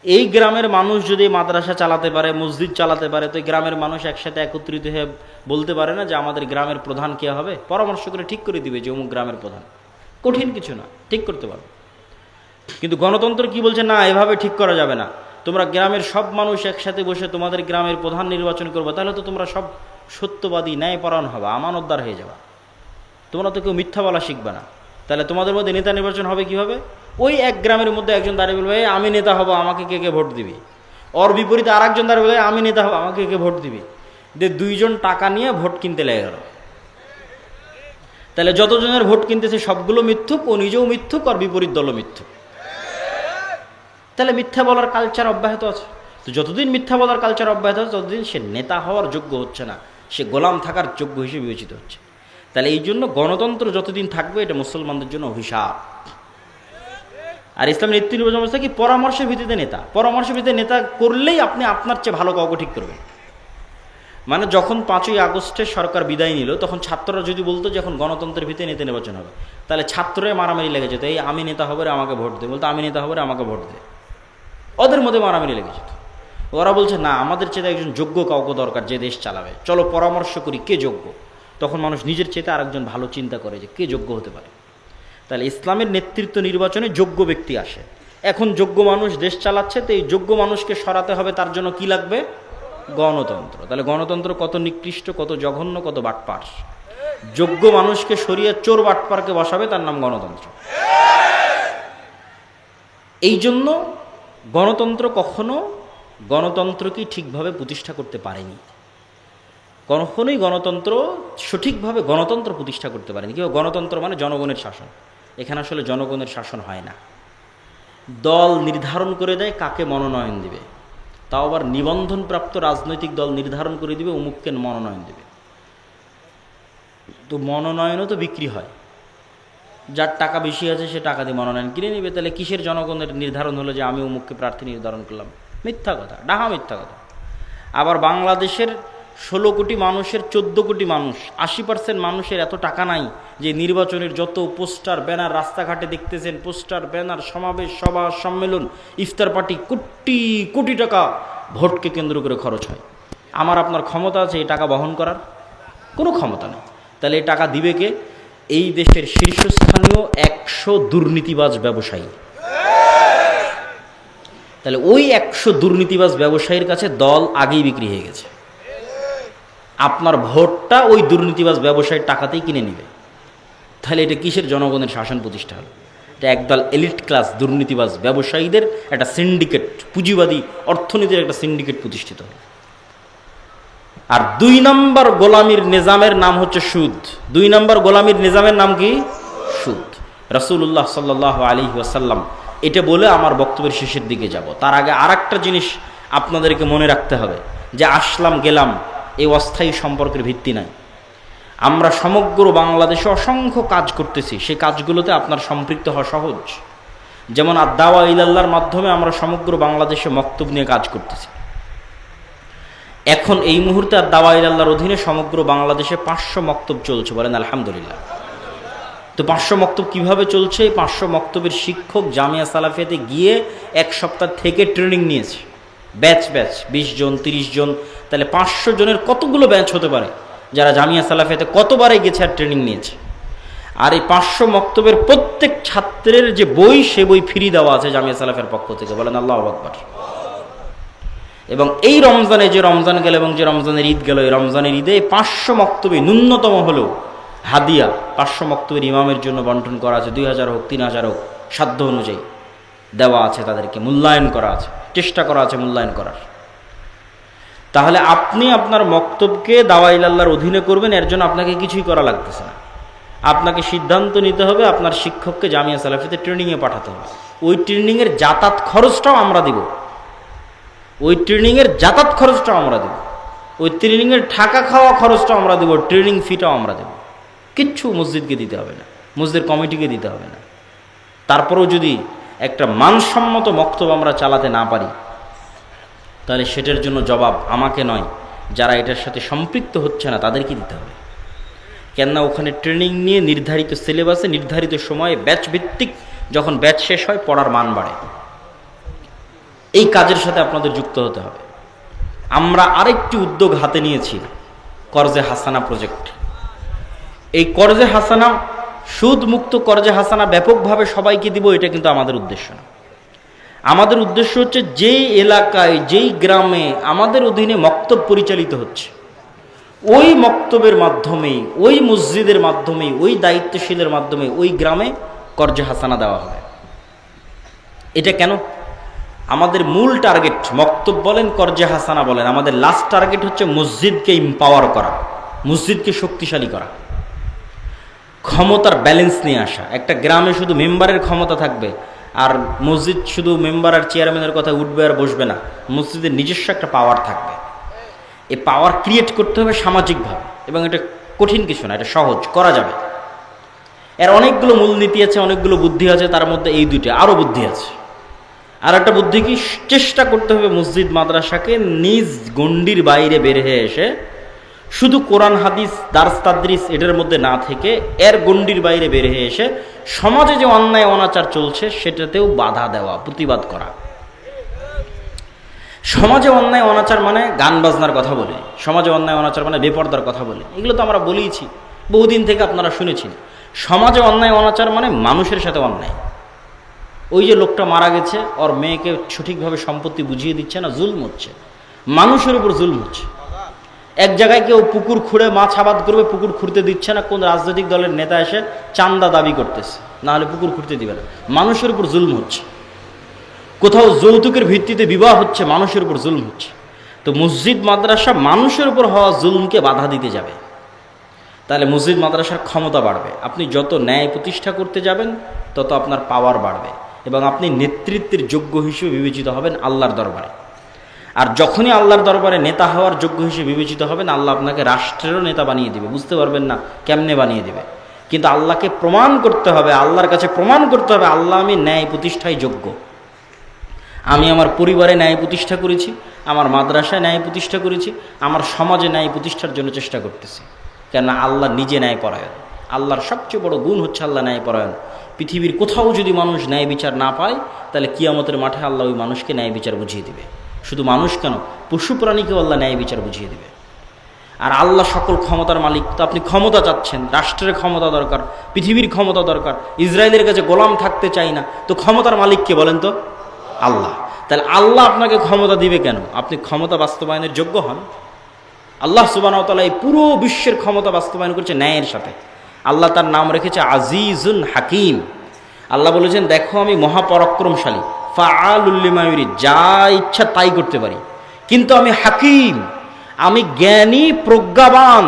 এই গ্রামের মানুষ যদি মাদ্রাসা চালাতে পারে, মসজিদ চালাতে পারে, তো এই গ্রামের মানুষ একসাথে একত্রিত হয়ে বলতে পারে না যে আমাদের গ্রামের প্রধান কে হবে? পরামর্শ করে ঠিক করে দিবে যে অমুক গ্রামের প্রধান। কঠিন কিছু না, ঠিক করতে পারবে। কিন্তু গণতন্ত্র কি বলছে? না, এভাবে ঠিক করা যাবে না। তোমরা গ্রামের সব মানুষ একসাথে বসে তোমাদের গ্রামের প্রধান নির্বাচন করবে, তাহলে তো তোমরা সব সত্যবাদী, ন্যায়পরায়ণ হবে, আমানতদার হয়ে যাবে। তোমরা তো কেউ মিথ্যা বলা শিখবে না। তাহলে তোমাদের মধ্যে নেতা নির্বাচন হবে কিভাবে? ওই এক গ্রামের মধ্যে একজন দাঁড়িয়ে বলবে আমি নেতা হব, আমাকে কে কে ভোট দিবি। ওর বিপরীতে আর একজন দাঁড়িয়ে বলবে আমি নেতা হব, আমাকে কে ভোট দিবি। যে দুইজন টাকা নিয়ে ভোট কিনতে লেগে গেল। তাহলে যতজনের ভোট কিনতেছে সবগুলো মিথ্যুক, ও নিজেও মিথ্যুক, আর বিপরীত দলও মিথ্যুক। তাহলে মিথ্যা বলার কালচার অব্যাহত আছে। তো যতদিন মিথ্যা বলার কালচার অব্যাহত আছে ততদিন সে নেতা হওয়ার যোগ্য হচ্ছে না, সে গোলাম থাকার যোগ্য হিসেবে বিবেচিত হচ্ছে। তাহলে এই জন্য গণতন্ত্র যতদিন থাকবে এটা মুসলমানদের জন্য অভিশাপ। আর ইসলামের নীতি নির্বাচন ব্যবস্থা কি? পরামর্শের ভিত্তিতে নেতা। পরামর্শের ভিত্তিতে নেতা করলেই আপনি আপনার চেয়ে ভালো কাউকে ঠিক করবেন। মানে যখন 5ই আগস্টে সরকার বিদায় নিল, তখন ছাত্ররা যদি বলতো যে এখন গণতন্ত্রের ভিত্তিতে নেতা নির্বাচন হবে, তাহলে ছাত্ররা মারামারি লেগে যেত, এই আমি নেতা হবে রে আমাকে ভোট দে, বলতো আমি নেতা হবে রে আমাকে ভোট দে। ওদের মধ্যে মারামারি লেগে যেত। ওরা বলছে না, আমাদের চেয়ে একজন যোগ্য কাউকে দরকার যে দেশ চালাবে, চলো পরামর্শ করি কে যোগ্য। তখন মানুষ নিজের চেয়ে আরেকজন ভালো চিন্তা করে যে কে যোগ্য হতে পারে। তাহলে ইসলামের নেতৃত্ব নির্বাচনে যোগ্য ব্যক্তি আসে। এখন যোগ্য মানুষ দেশ চালাচ্ছে, তো এই যোগ্য মানুষকে সরাতে হবে, তার জন্য কি লাগবে? গণতন্ত্র। তাহলে গণতন্ত্র কত নিকৃষ্ট, কত জঘন্য, কত বাটপার। যোগ্য মানুষকে সরিয়ে চোর বাটপারকে বসাবে, তার নাম গণতন্ত্র। এই জন্য গণতন্ত্র কখনো গণতন্ত্রকেই ঠিকভাবে প্রতিষ্ঠা করতে পারেনি। কখনোই গণতন্ত্র সঠিকভাবে গণতন্ত্র প্রতিষ্ঠা করতে পারেনি। কেউ গণতন্ত্র মানে জনগণের শাসন। এখানে আসলে জনগণের শাসন হয় না। দল নির্ধারণ করে দেয় কাকে মনোনয়ন দিবে, তাও আবার নিবন্ধনপ্রাপ্ত রাজনৈতিক দল নির্ধারণ করে দিবে অমুককে মনোনয়ন দেবে। তো মনোনয়নও তো বিক্রি হয়, যার টাকা বেশি আছে সে টাকা দিয়ে মনোনয়ন কিনে নেবে। তাহলে কিসের জনগণের নির্ধারণ হলো যে আমি অমুককে প্রার্থী নির্ধারণ করলাম? মিথ্যা কথা, ডাহা মিথ্যা কথা। আবার বাংলাদেশের 16 কোটি মানুষের 14 কোটি মানুষ, 80% মানুষের এত টাকা নাই যে নির্বাচনের যত পোস্টার ব্যানার রাস্তাঘাটে দেখতেছেন, পোস্টার ব্যানার, সমাবেশ, সভা, সম্মেলন, ইফতার পার্টি, কোটি কোটি টাকা ভোটকে কেন্দ্র করে খরচ হয়। আমার আপনার ক্ষমতা আছে এই টাকা বহন করার? কোনো ক্ষমতা নেই। তাহলে এই টাকা দিবে কে? এই দেশের শীর্ষস্থানীয় 100 দুর্নীতিবাজ ব্যবসায়ী। তাহলে ওই 100 দুর্নীতিবাজ ব্যবসায়ীর কাছে দল আগেই বিক্রি হয়ে গেছে। আপনার ভোটটা ওই দুর্নীতিবাজ ব্যবসায়ীর টাকাতেই কিনে নেবে। তাহলে এটা কিসের জনগণের শাসন প্রতিষ্ঠা হলো? এটা একদল এলিট ক্লাস দুর্নীতিবাজ ব্যবসায়ীদের একটা সিন্ডিকেট, পুঁজিবাদী অর্থনীতির একটা সিন্ডিকেট প্রতিষ্ঠিত হলো। আর 2 নম্বর গোলামির নিজামের নাম হচ্ছে সুদ। 2 নম্বর গোলামির নিজামের নাম কি? সুদ। রাসূলুল্লাহ সাল্লাল্লাহু আলাইহি ওয়াসাল্লাম এটা বলে আমার বক্তব্যের শেষের দিকে যাব। তার আগে আরেকটা জিনিস আপনাদেরকে মনে রাখতে হবে, যে আসলাম গেলাম এই অস্থায়ী সম্পর্কের ভিত্তি নাই। আমরা সমগ্র বাংলাদেশে অসংখ্য কাজ করতেছি, সেই কাজগুলোতে আপনার সম্পৃক্ত হওয়া সহজ। যেমন আদ-দাওয়া ইলাল্লাহর মাধ্যমে আমরা সমগ্র বাংলাদেশে মক্তব নিয়ে কাজ করতেছি। এখন এই মুহূর্তে আদ-দাওয়া ইলাল্লাহর অধীনে সমগ্র বাংলাদেশে 500 মক্তব চলছে, বলেন আলহামদুলিল্লাহ। তো 500 মক্তব কিভাবে চলছে? এই 500 মক্তবের শিক্ষক জামিয়া সালাফিয়াতে গিয়ে 1 সপ্তাহ থেকে ট্রেনিং নিয়েছে, ব্যাচ ব্যাচ, 20 জন 30 জন। তাহলে 500 জনের কতগুলো ব্যাচ হতে পারে যারা জামিয়া সালাফিয়াতে কতবারে গেছে আর ট্রেনিং নিয়েছে। আর এই 500 মক্তবের প্রত্যেক ছাত্রের যে বই, সে বই ফ্রি দেওয়া আছে জামিয়া সালাফের পক্ষ থেকে, বলেন আল্লাহু আকবার। এবং এই রমজানে, যে রমজান গেল এবং যে রমজানের ঈদ গেল, এই রমজানের ঈদে 500 মক্তবে ন্যূনতম হলেও হাদিয়া 500 মক্তবের ইমামের জন্য বন্টন করা আছে। 2000 হোক 3000 হোক, সাধ্য অনুযায়ী দেওয়া আছে, তাদেরকে মূল্যায়ন করা আছে, চেষ্টা করা আছে মূল্যায়ন করার। তাহলে আপনি আপনার মক্তবকে দাওয়া ইলাল্লাহর অধীনে করবেন, এর জন্য আপনাকে কিছুই করা লাগতেছে না। আপনাকে সিদ্ধান্ত নিতে হবে আপনার শিক্ষককে জামিয়া সালাফিতে ট্রেনিংয়ে পাঠাতে হবে। ওই ট্রেনিংয়ের যাতায়াত খরচটাও আমরা দিব, ওই ট্রেনিংয়ের যাতায়াত খরচটাও আমরা দেব, ওই ট্রেনিংয়ের থাকা খাওয়া খরচটাও আমরা দেবো, ট্রেনিং ফিটাও আমরা দেব। কিচ্ছু মসজিদকে দিতে হবে না, মসজিদের কমিটিকে দিতে হবে না। তারপরেও যদি একটা মানসম্মত মক্তব আমরা চালাতে না পারি, তাহলে সেটার জন্য জবাব আমাকে নয়, যারা এটার সাথে সম্পৃক্ত হচ্ছে না তাদেরকে দিতে হবে। কেননা ওখানে ট্রেনিং নিয়ে নির্ধারিত সিলেবাসে নির্ধারিত সময়ে ব্যাচ ভিত্তিক যখন ব্যাচ শেষ হয় পড়ার মান বাড়ে। এই কাজের সাথে আপনাদের যুক্ত হতে হবে। আমরা আরেকটি উদ্যোগ হাতে নিয়েছি, কর্জে হাসানা প্রজেক্ট। এই কর্জে হাসানা, সুদ মুক্ত কর্জে হাসানা ব্যাপকভাবে সবাইকে দিব, এটা কিন্তু আমাদের উদ্দেশ্য না। আমাদের উদ্দেশ্য হচ্ছে যেই এলাকায় যেই গ্রামে আমাদের অধীনে মক্তব পরিচালিত হচ্ছে ওই মক্তবের মাধ্যমেই, ওই মসজিদের মাধ্যমেই, ওই দায়িত্বশীলের মাধ্যমে ওই গ্রামে কর্জে হাসানা দেওয়া হবে। এটা কেন? আমাদের মূল টার্গেট, মক্তব বলেন কর্জে হাসানা বলেন, আমাদের লাস্ট টার্গেট হচ্ছে মসজিদকে ইম্পাওয়ার করা, মসজিদকে শক্তিশালী করা, ক্ষমতার ব্যালেন্স নিয়ে আসা। একটা গ্রামে শুধু মেম্বারের ক্ষমতা থাকবে আর মসজিদ শুধু মেম্বার আর চেয়ারম্যানের কথা উঠবে আর বসবে না, মসজিদের নিজস্ব একটা পাওয়ার থাকবে। এই পাওয়ার ক্রিয়েট করতে হবে সামাজিকভাবে, এবং এটা কঠিন কিছু না, এটা সহজ, করা যাবে। এর অনেকগুলো মূলনীতি আছে, অনেকগুলো বুদ্ধি আছে, তার মধ্যে এই দুইটা, আরও বুদ্ধি আছে। আর একটা বুদ্ধি কি, চেষ্টা করতে হবে মসজিদ মাদ্রাসাকে নিজ গণ্ডির বাইরে বের হয়ে এসে শুধু কোরআন হাদিস দার্স তাদরিস এটার মধ্যে না থেকে এর গণ্ডির বাইরে বের হয়ে এসে সমাজে যে অন্যায় অনাচার চলছে সেটাতেও বাধা দেওয়া, প্রতিবাদ করা। সমাজে অন্যায় অনাচার মানে গান বাজনার কথা বলি, সমাজে অন্যায় অনাচার মানে বেপরদার কথা বলি, এগুলো তো আমরা বলেইছি, বহুদিন থেকে আপনারা শুনেছেন। সমাজে অন্যায় অনাচার মানে মানুষের সাথে অন্যায়। ওই যে লোকটা মারা গেছে, ওর মেয়েকে সঠিকভাবে সম্পত্তি বুঝিয়ে দিচ্ছে না, জুলম হচ্ছে, মানুষের উপর জুলম হচ্ছে। এক জায়গায় কেউ পুকুর খুঁড়ে মাছ আবাদ করবে, পুকুর খুঁড়তে দিচ্ছে না, কোন রাজনৈতিক দলের নেতা এসে চান্দা দাবি করতেছে, না হলে পুকুর খুঁড়তে দিবে না, মানুষের উপর জুলম হচ্ছে। কোথাও যৌতুকের ভিত্তিতে বিবাহ হচ্ছে, মানুষের উপর জুলম হচ্ছে। তো মসজিদ মাদ্রাসা মানুষের উপর হওয়া জুলমকে বাধা দিতে যাবে, তাহলে মসজিদ মাদ্রাসার ক্ষমতা বাড়বে। আপনি যত ন্যায় প্রতিষ্ঠা করতে যাবেন তত আপনার পাওয়ার বাড়বে, এবং আপনি নেতৃত্বের যোগ্য হিসেবে বিবেচিত হবেন আল্লাহর দরবারে। আর যখনই আল্লাহর দরবারে নেতা হওয়ার যোগ্য হিসেবে বিবেচিত হবেন, আল্লাহ আপনাকে রাষ্ট্রেরও নেতা বানিয়ে দিবে। বুঝতে পারবেন না কেমনে বানিয়ে দিবে, কিন্তু আল্লাহকে প্রমাণ করতে হবে, আল্লাহর কাছে প্রমাণ করতে হবে আল্লাহ আমি ন্যায় প্রতিষ্ঠায় যোগ্য। আমি আমার পরিবারে ন্যায় প্রতিষ্ঠা করেছি, আমার মাদ্রাসায় ন্যায় প্রতিষ্ঠা করেছি, আমার সমাজে ন্যায় প্রতিষ্ঠার জন্য চেষ্টা করতেছি। কেননা আল্লাহ নিজে ন্যায়পরায়ণ। আল্লাহর সবচেয়ে বড় গুণ হচ্ছে আল্লাহ ন্যায়পরায়ণ। পৃথিবীর কোথাও যদি মানুষ ন্যায় বিচার না পায়, তাহলে কিয়ামতের মাঠে আল্লাহ ওই মানুষকে ন্যায় বিচার বুঝিয়ে দিবে। শুধু মানুষ কেন, পশু প্রাণীকেও আল্লাহ ন্যায় বিচার বুঝিয়ে দিবে। আর আল্লাহ সকল ক্ষমতার মালিক। তো আপনি ক্ষমতা চাচ্ছেন, রাষ্ট্রের ক্ষমতা দরকার, পৃথিবীর ক্ষমতা দরকার, ইসরায়েলের কাছে গোলাম থাকতে চাই না, তো ক্ষমতার মালিককে বলেন তো? আল্লাহ। তাহলে আল্লাহ আপনাকে ক্ষমতা দিবে কেন? আপনি ক্ষমতা বাস্তবায়নের যোগ্য হন। আল্লাহ সুবহানাহু ওয়া তাআলা এই পুরো বিশ্বের ক্ষমতা বাস্তবায়ন করছে ন্যায়ের সাথে। আল্লাহ তার নাম রেখেছে আজিজুন হাকিম। আল্লাহ বলেছেন, দেখো আমি মহাপরাক্রমশালী, ফাআলুল লিমা ইউরিদ, যা ইচ্ছা তাই করতে পারি, কিন্তু আমি হাকিম, আমি জ্ঞানী প্রজ্ঞাবান,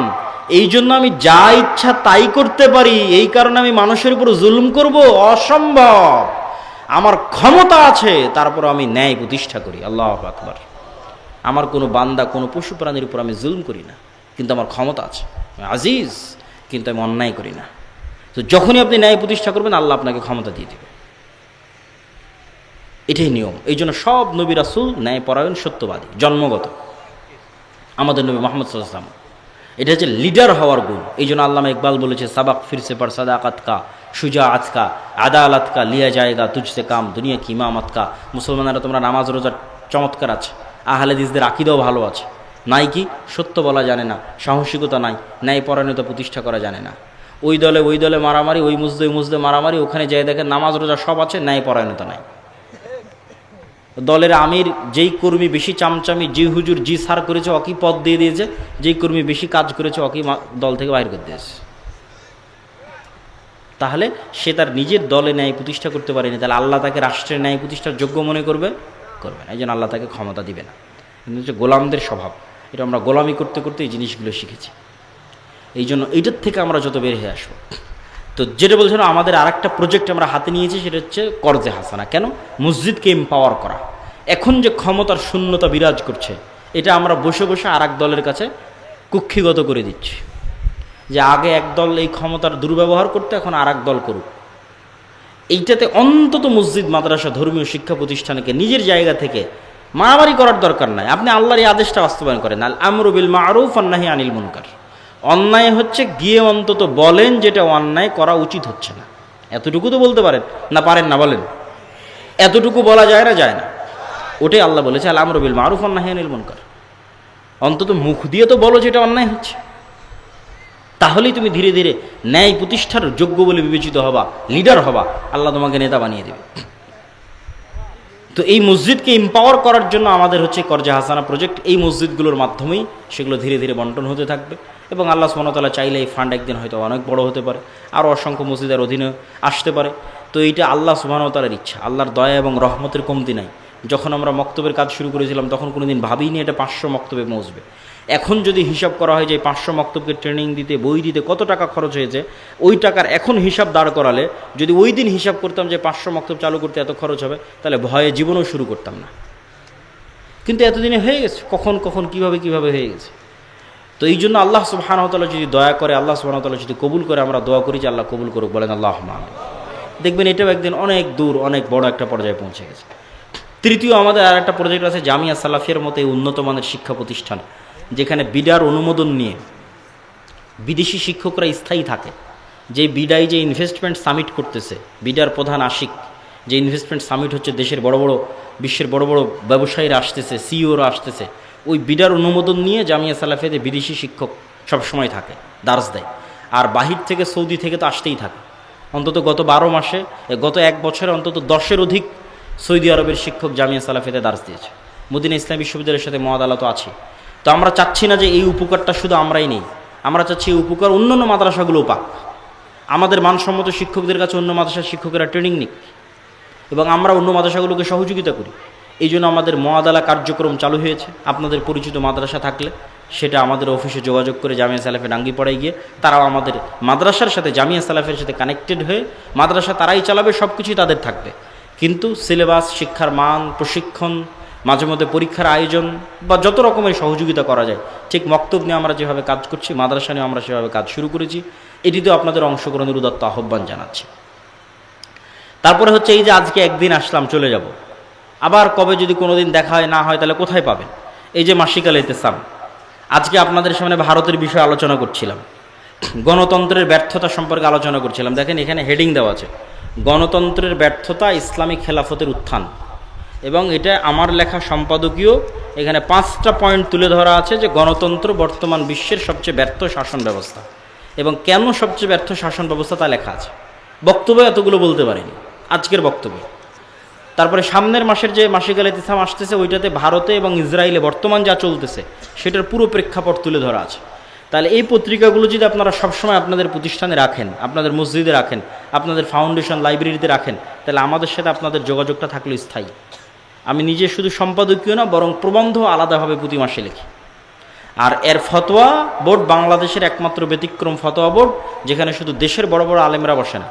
এই জন্য আমি যা ইচ্ছা তাই করতে পারি। এই কারণে আমি মানুষের উপর জুলুম করব? অসম্ভব। আমার ক্ষমতা আছে, তারপর আমি ন্যায় প্রতিষ্ঠা করি। আল্লাহু আকবার। আমার কোনো বান্দা, কোনো পশু প্রাণীর উপর আমি জুলুম করি না, কিন্তু আমার ক্ষমতা আছে, আমি আজিজ, কিন্তু আমি অন্যায় করি না। তো যখনই আপনি ন্যায় প্রতিষ্ঠা করবেন, আল্লাহ আপনাকে ক্ষমতা দিয়ে দেবে। এটাই নিয়ম। এই জন্য সব নবী রাসূল ন্যায়পরায়ণ, সত্যবাদী, জন্মগত। আমাদের নবী মুহাম্মদ সাল্লাল্লাহু আলাইহি ওয়াসাল্লাম, এটা হচ্ছে লিডার হওয়ার গুণ। এই জন্য আল্লামা ইকবাল বলেছে, সাবাক ফিরসে পর সাদাকাত কা, শুজাআত কা, আদালত কা, লিয়া জায়েগা তুঝসে কাম, দুনিয়া কি ইমামত কা। মুসলমানেরা তোমরা নামাজ রোজার চমৎকার আছে, আহলে হাদিসদের আকীদাও ভালো আছে, নাই কি? সত্য বলা জানে না, সাহসিকতা নাই, ন্যায়পরায়ণতা প্রতিষ্ঠা করা জানে না। ওই দলে মারামারি, ওই মুজদে মারামারি, ওখানে যাই দেখেন নামাজ রোজা সব আছে, ন্যায়পরায়ণতা নাই। দলের আমির যেই কর্মী বেশি চামচামি, যে হুজুর জি সার করেছে অকি পদ দিয়ে দিয়েছে, যেই কর্মী বেশি কাজ করেছে অকি দল থেকে বাইর করে দিয়েছে। তাহলে সে তার নিজের দলে ন্যায় প্রতিষ্ঠা করতে পারেনি, তাহলে আল্লাহ তাকে রাষ্ট্রের ন্যায় প্রতিষ্ঠার যোগ্য মনে করবে না। এই জন্য আল্লাহ তাকে ক্ষমতা দিবে না। কিন্তু হচ্ছে গোলামদের স্বভাব, এটা আমরা গোলামি করতে করতে এই জিনিসগুলো শিখেছি। এই জন্য এইটার থেকে আমরা যত বের হয়ে আসবো। তো যেটা বলছিলাম, আমাদের আর একটা প্রজেক্ট আমরা হাতে নিয়েছি, সেটা হচ্ছে কর্জে হাসানা। কেন? মসজিদকে এম্পাওয়ার করা। এখন যে ক্ষমতার শূন্যতা বিরাজ করছে, এটা আমরা বসে বসে আর এক দলের কাছে কুক্ষিগত করে দিচ্ছি, যে আগে এক দল এই ক্ষমতার দুর্ব্যবহার করতে, এখন আর এক দল করুক। এইটাতে অন্তত মসজিদ মাদ্রাসা ধর্মীয় শিক্ষা প্রতিষ্ঠানকে নিজের জায়গা থেকে মারামারি করার দরকার নাই, আপনি আল্লাহর এই আদেশটা বাস্তবায়ন করেন। আল আমরু বিল মারুফ ওয়ান নাহি আনিল মুনকার। অন্যায় হচ্ছে গিয়ে অন্তত বলেন যেটা অন্যায় করা উচিত হচ্ছে না, এতটুকু তো বলতে পারেন না? পারেন না? বলেন, এতটুকু বলা যায় না? যায় না। ওটাই আল্লাহ বলেছে আল আমরু বিল মারুফ ওয়ান নাহি আনিল মুনকার। অন্তত মুখ দিয়ে তো বলো যেটা অন্যায় হচ্ছে, তাহলেই তুমি ধীরে ধীরে ন্যায় প্রতিষ্ঠার যোগ্য বলে বিবেচিত হবা, লিডার হবা, আল্লাহ তোমাকে নেতা বানিয়ে দেবে। তো এই মসজিদকে এম্পাওয়ার করার জন্য আমাদের হচ্ছে করজা হাসানা প্রজেক্ট। এই মসজিদগুলোর মাধ্যমেই সেগুলো ধীরে ধীরে বন্টন হতে থাকবে এবং আল্লাহ সুবহানাহু ওয়া তাআলা চাইলে এই ফান্ড একদিন হয়তো অনেক বড় হতে পারে, আরও অসংখ্য মসজিদের অধীনে আসতে পারে। তো এইটা আল্লাহ সুবহানাহু ওয়া তাআলার ইচ্ছা, আল্লাহর দয়া এবং রহমতের কমতি নাই। যখন আমরা মক্তবের কাজ শুরু করেছিলাম তখন কোনোদিন ভাবিনি এটা 500 মক্তবে পৌঁছবে। এখন যদি হিসাব করা হয় যে 500 মক্তবকে ট্রেনিং দিতে, বই দিতে কত টাকা খরচ হয়েছে, ওই টাকার এখন হিসাব দাঁড় করালে যদি ওই দিন হিসাব করতাম যে 500 মক্তব চালু করতে এত খরচ হবে, তাহলে ভয়ে জীবনও শুরু করতাম না। কিন্তু এতদিনে হয়ে গেছে, কখন কখন কিভাবে হয়ে গেছে। তো এই জন্য আল্লাহ সুবহানাহু ওয়া তাআলা যদি দয়া করে, আল্লাহ সুবহানাহু ওয়া তাআলা যদি কবুল করে, আমরা দোয়া করি যে আল্লাহ কবুল করুক, বলেন আল্লাহুম্মা আমিন। দেখবেন এটাও একদিন অনেক দূর, অনেক বড় একটা পর্যায়ে পৌঁছে গেছে। তৃতীয়, আমাদের আর একটা প্রজেক্ট আছে জামিয়া সালাফিয়ার মতো এই উন্নত মানের শিক্ষা প্রতিষ্ঠান, যেখানে বিডার অনুমোদন নিয়ে বিদেশি শিক্ষকরা স্থায়ী থাকে। যে বিডাই যে ইনভেস্টমেন্ট সামিট করতেছে, বিডার প্রধান আশিক, যে ইনভেস্টমেন্ট সামিট হচ্ছে দেশের বড় বড়, বিশ্বের বড় বড় ব্যবসায়ীরা আসতেছে, সিইওরা আসতেছে, ওই বিডার অনুমোদন নিয়ে জামিয়া সালাফিয়াতে বিদেশি শিক্ষক সবসময় থাকে, দার্স দেয়। আর বাহির থেকে, সৌদি থেকে তো আসতেই থাকে। অন্তত গত 12 মাসে, গত 1 বছরে অন্তত 10-এর অধিক সৌদি আরবের শিক্ষক জামিয়া সালাফিয়াতে দার্স দিয়েছে। মদিনা ইসলামী বিশ্ববিদ্যালয়ের সাথে মুআদালা তো আছে। তো আমরা চাচ্ছি না যে এই উপকারটা শুধু আমরাই নেই, আমরা চাচ্ছি এই উপকার অন্যান্য মাদ্রাসাগুলোও পাক। আমাদের মানসম্মত শিক্ষকদের কাছে অন্য মাদ্রাসার শিক্ষকেরা ট্রেনিং নিক এবং আমরা অন্য মাদ্রাসাগুলোকে সহযোগিতা করি। এই জন্য আমাদের মুআদালা কার্যক্রম চালু হয়েছে। আপনাদের পরিচিত মাদ্রাসা থাকলে সেটা আমাদের অফিসে যোগাযোগ করে জামিয়া সালাফে ডাঙ্গিপাড়ায় গিয়ে তারাও আমাদের মাদ্রাসার সাথে, জামিয়া সালাফের সাথে কানেক্টেড হয়ে মাদ্রাসা তারাই চালাবে, সব কিছুই তাদের থাকবে। কিন্তু সিলেবাস, শিক্ষার মান, প্রশিক্ষণ, মাঝে মধ্যে পরীক্ষার আয়োজন বা যত রকমের সহযোগিতা করা যায়, ঠিক মক্তব নিয়ে আমরা যেভাবে কাজ করছি, মাদ্রাসা নিয়ে আমরা সেভাবে কাজ শুরু করেছি। এটিতেও আপনাদের অংশগ্রহণের উদাত্ত আহ্বান জানাচ্ছি। তারপরে হচ্ছে এই যে আজকে একদিন আসলাম, চলে যাব, আবার কবে যদি কোনো দিন দেখা হয় না হয় তাহলে কোথায় পাবেন? এই যে মাসিক আল ইতিসাম, আজকে আপনাদের সামনে ভারতের বিষয়ে আলোচনা করছিলাম, গণতন্ত্রের ব্যর্থতা সম্পর্কে আলোচনা করছিলাম। দেখেন এখানে হেডিং দেওয়া আছে, গণতন্ত্রের ব্যর্থতা, ইসলামিক খেলাফতের উত্থান। এবং এটা আমার লেখা সম্পাদকীয়, এখানে 5টা পয়েন্ট তুলে ধরা আছে যে গণতন্ত্র বর্তমান বিশ্বের সবচেয়ে ব্যর্থ শাসন ব্যবস্থা এবং কেন সবচেয়ে ব্যর্থ শাসন ব্যবস্থা তা লেখা আছে। বক্তব্য এতগুলো বলতে পারিনি আজকের বক্তব্যে। তারপরে সামনের মাসের যে মাসিক আল ইতিসাম আসতেছে, ওইটাতে ভারতে এবং ইসরায়েলে বর্তমান যা চলতেছে সেটার পুরো প্রেক্ষাপট তুলে ধরা আছে। তাহলে এই পত্রিকাগুলো যদি আপনারা সবসময় আপনাদের প্রতিষ্ঠানে রাখেন, আপনাদের মসজিদে রাখেন, আপনাদের ফাউন্ডেশন লাইব্রেরিতে রাখেন, তাহলে আমাদের সাথে আপনাদের যোগাযোগটা থাকলে স্থায়ী। আমি নিজে শুধু সম্পাদকীয় না, বরং প্রবন্ধ আলাদাভাবে প্রতি মাসে লিখি। আর এর ফতোয়া বোর্ড বাংলাদেশের একমাত্র ব্যতিক্রম ফতোয়া বোর্ড, যেখানে শুধু দেশের বড় বড় আলেমরা বসে না,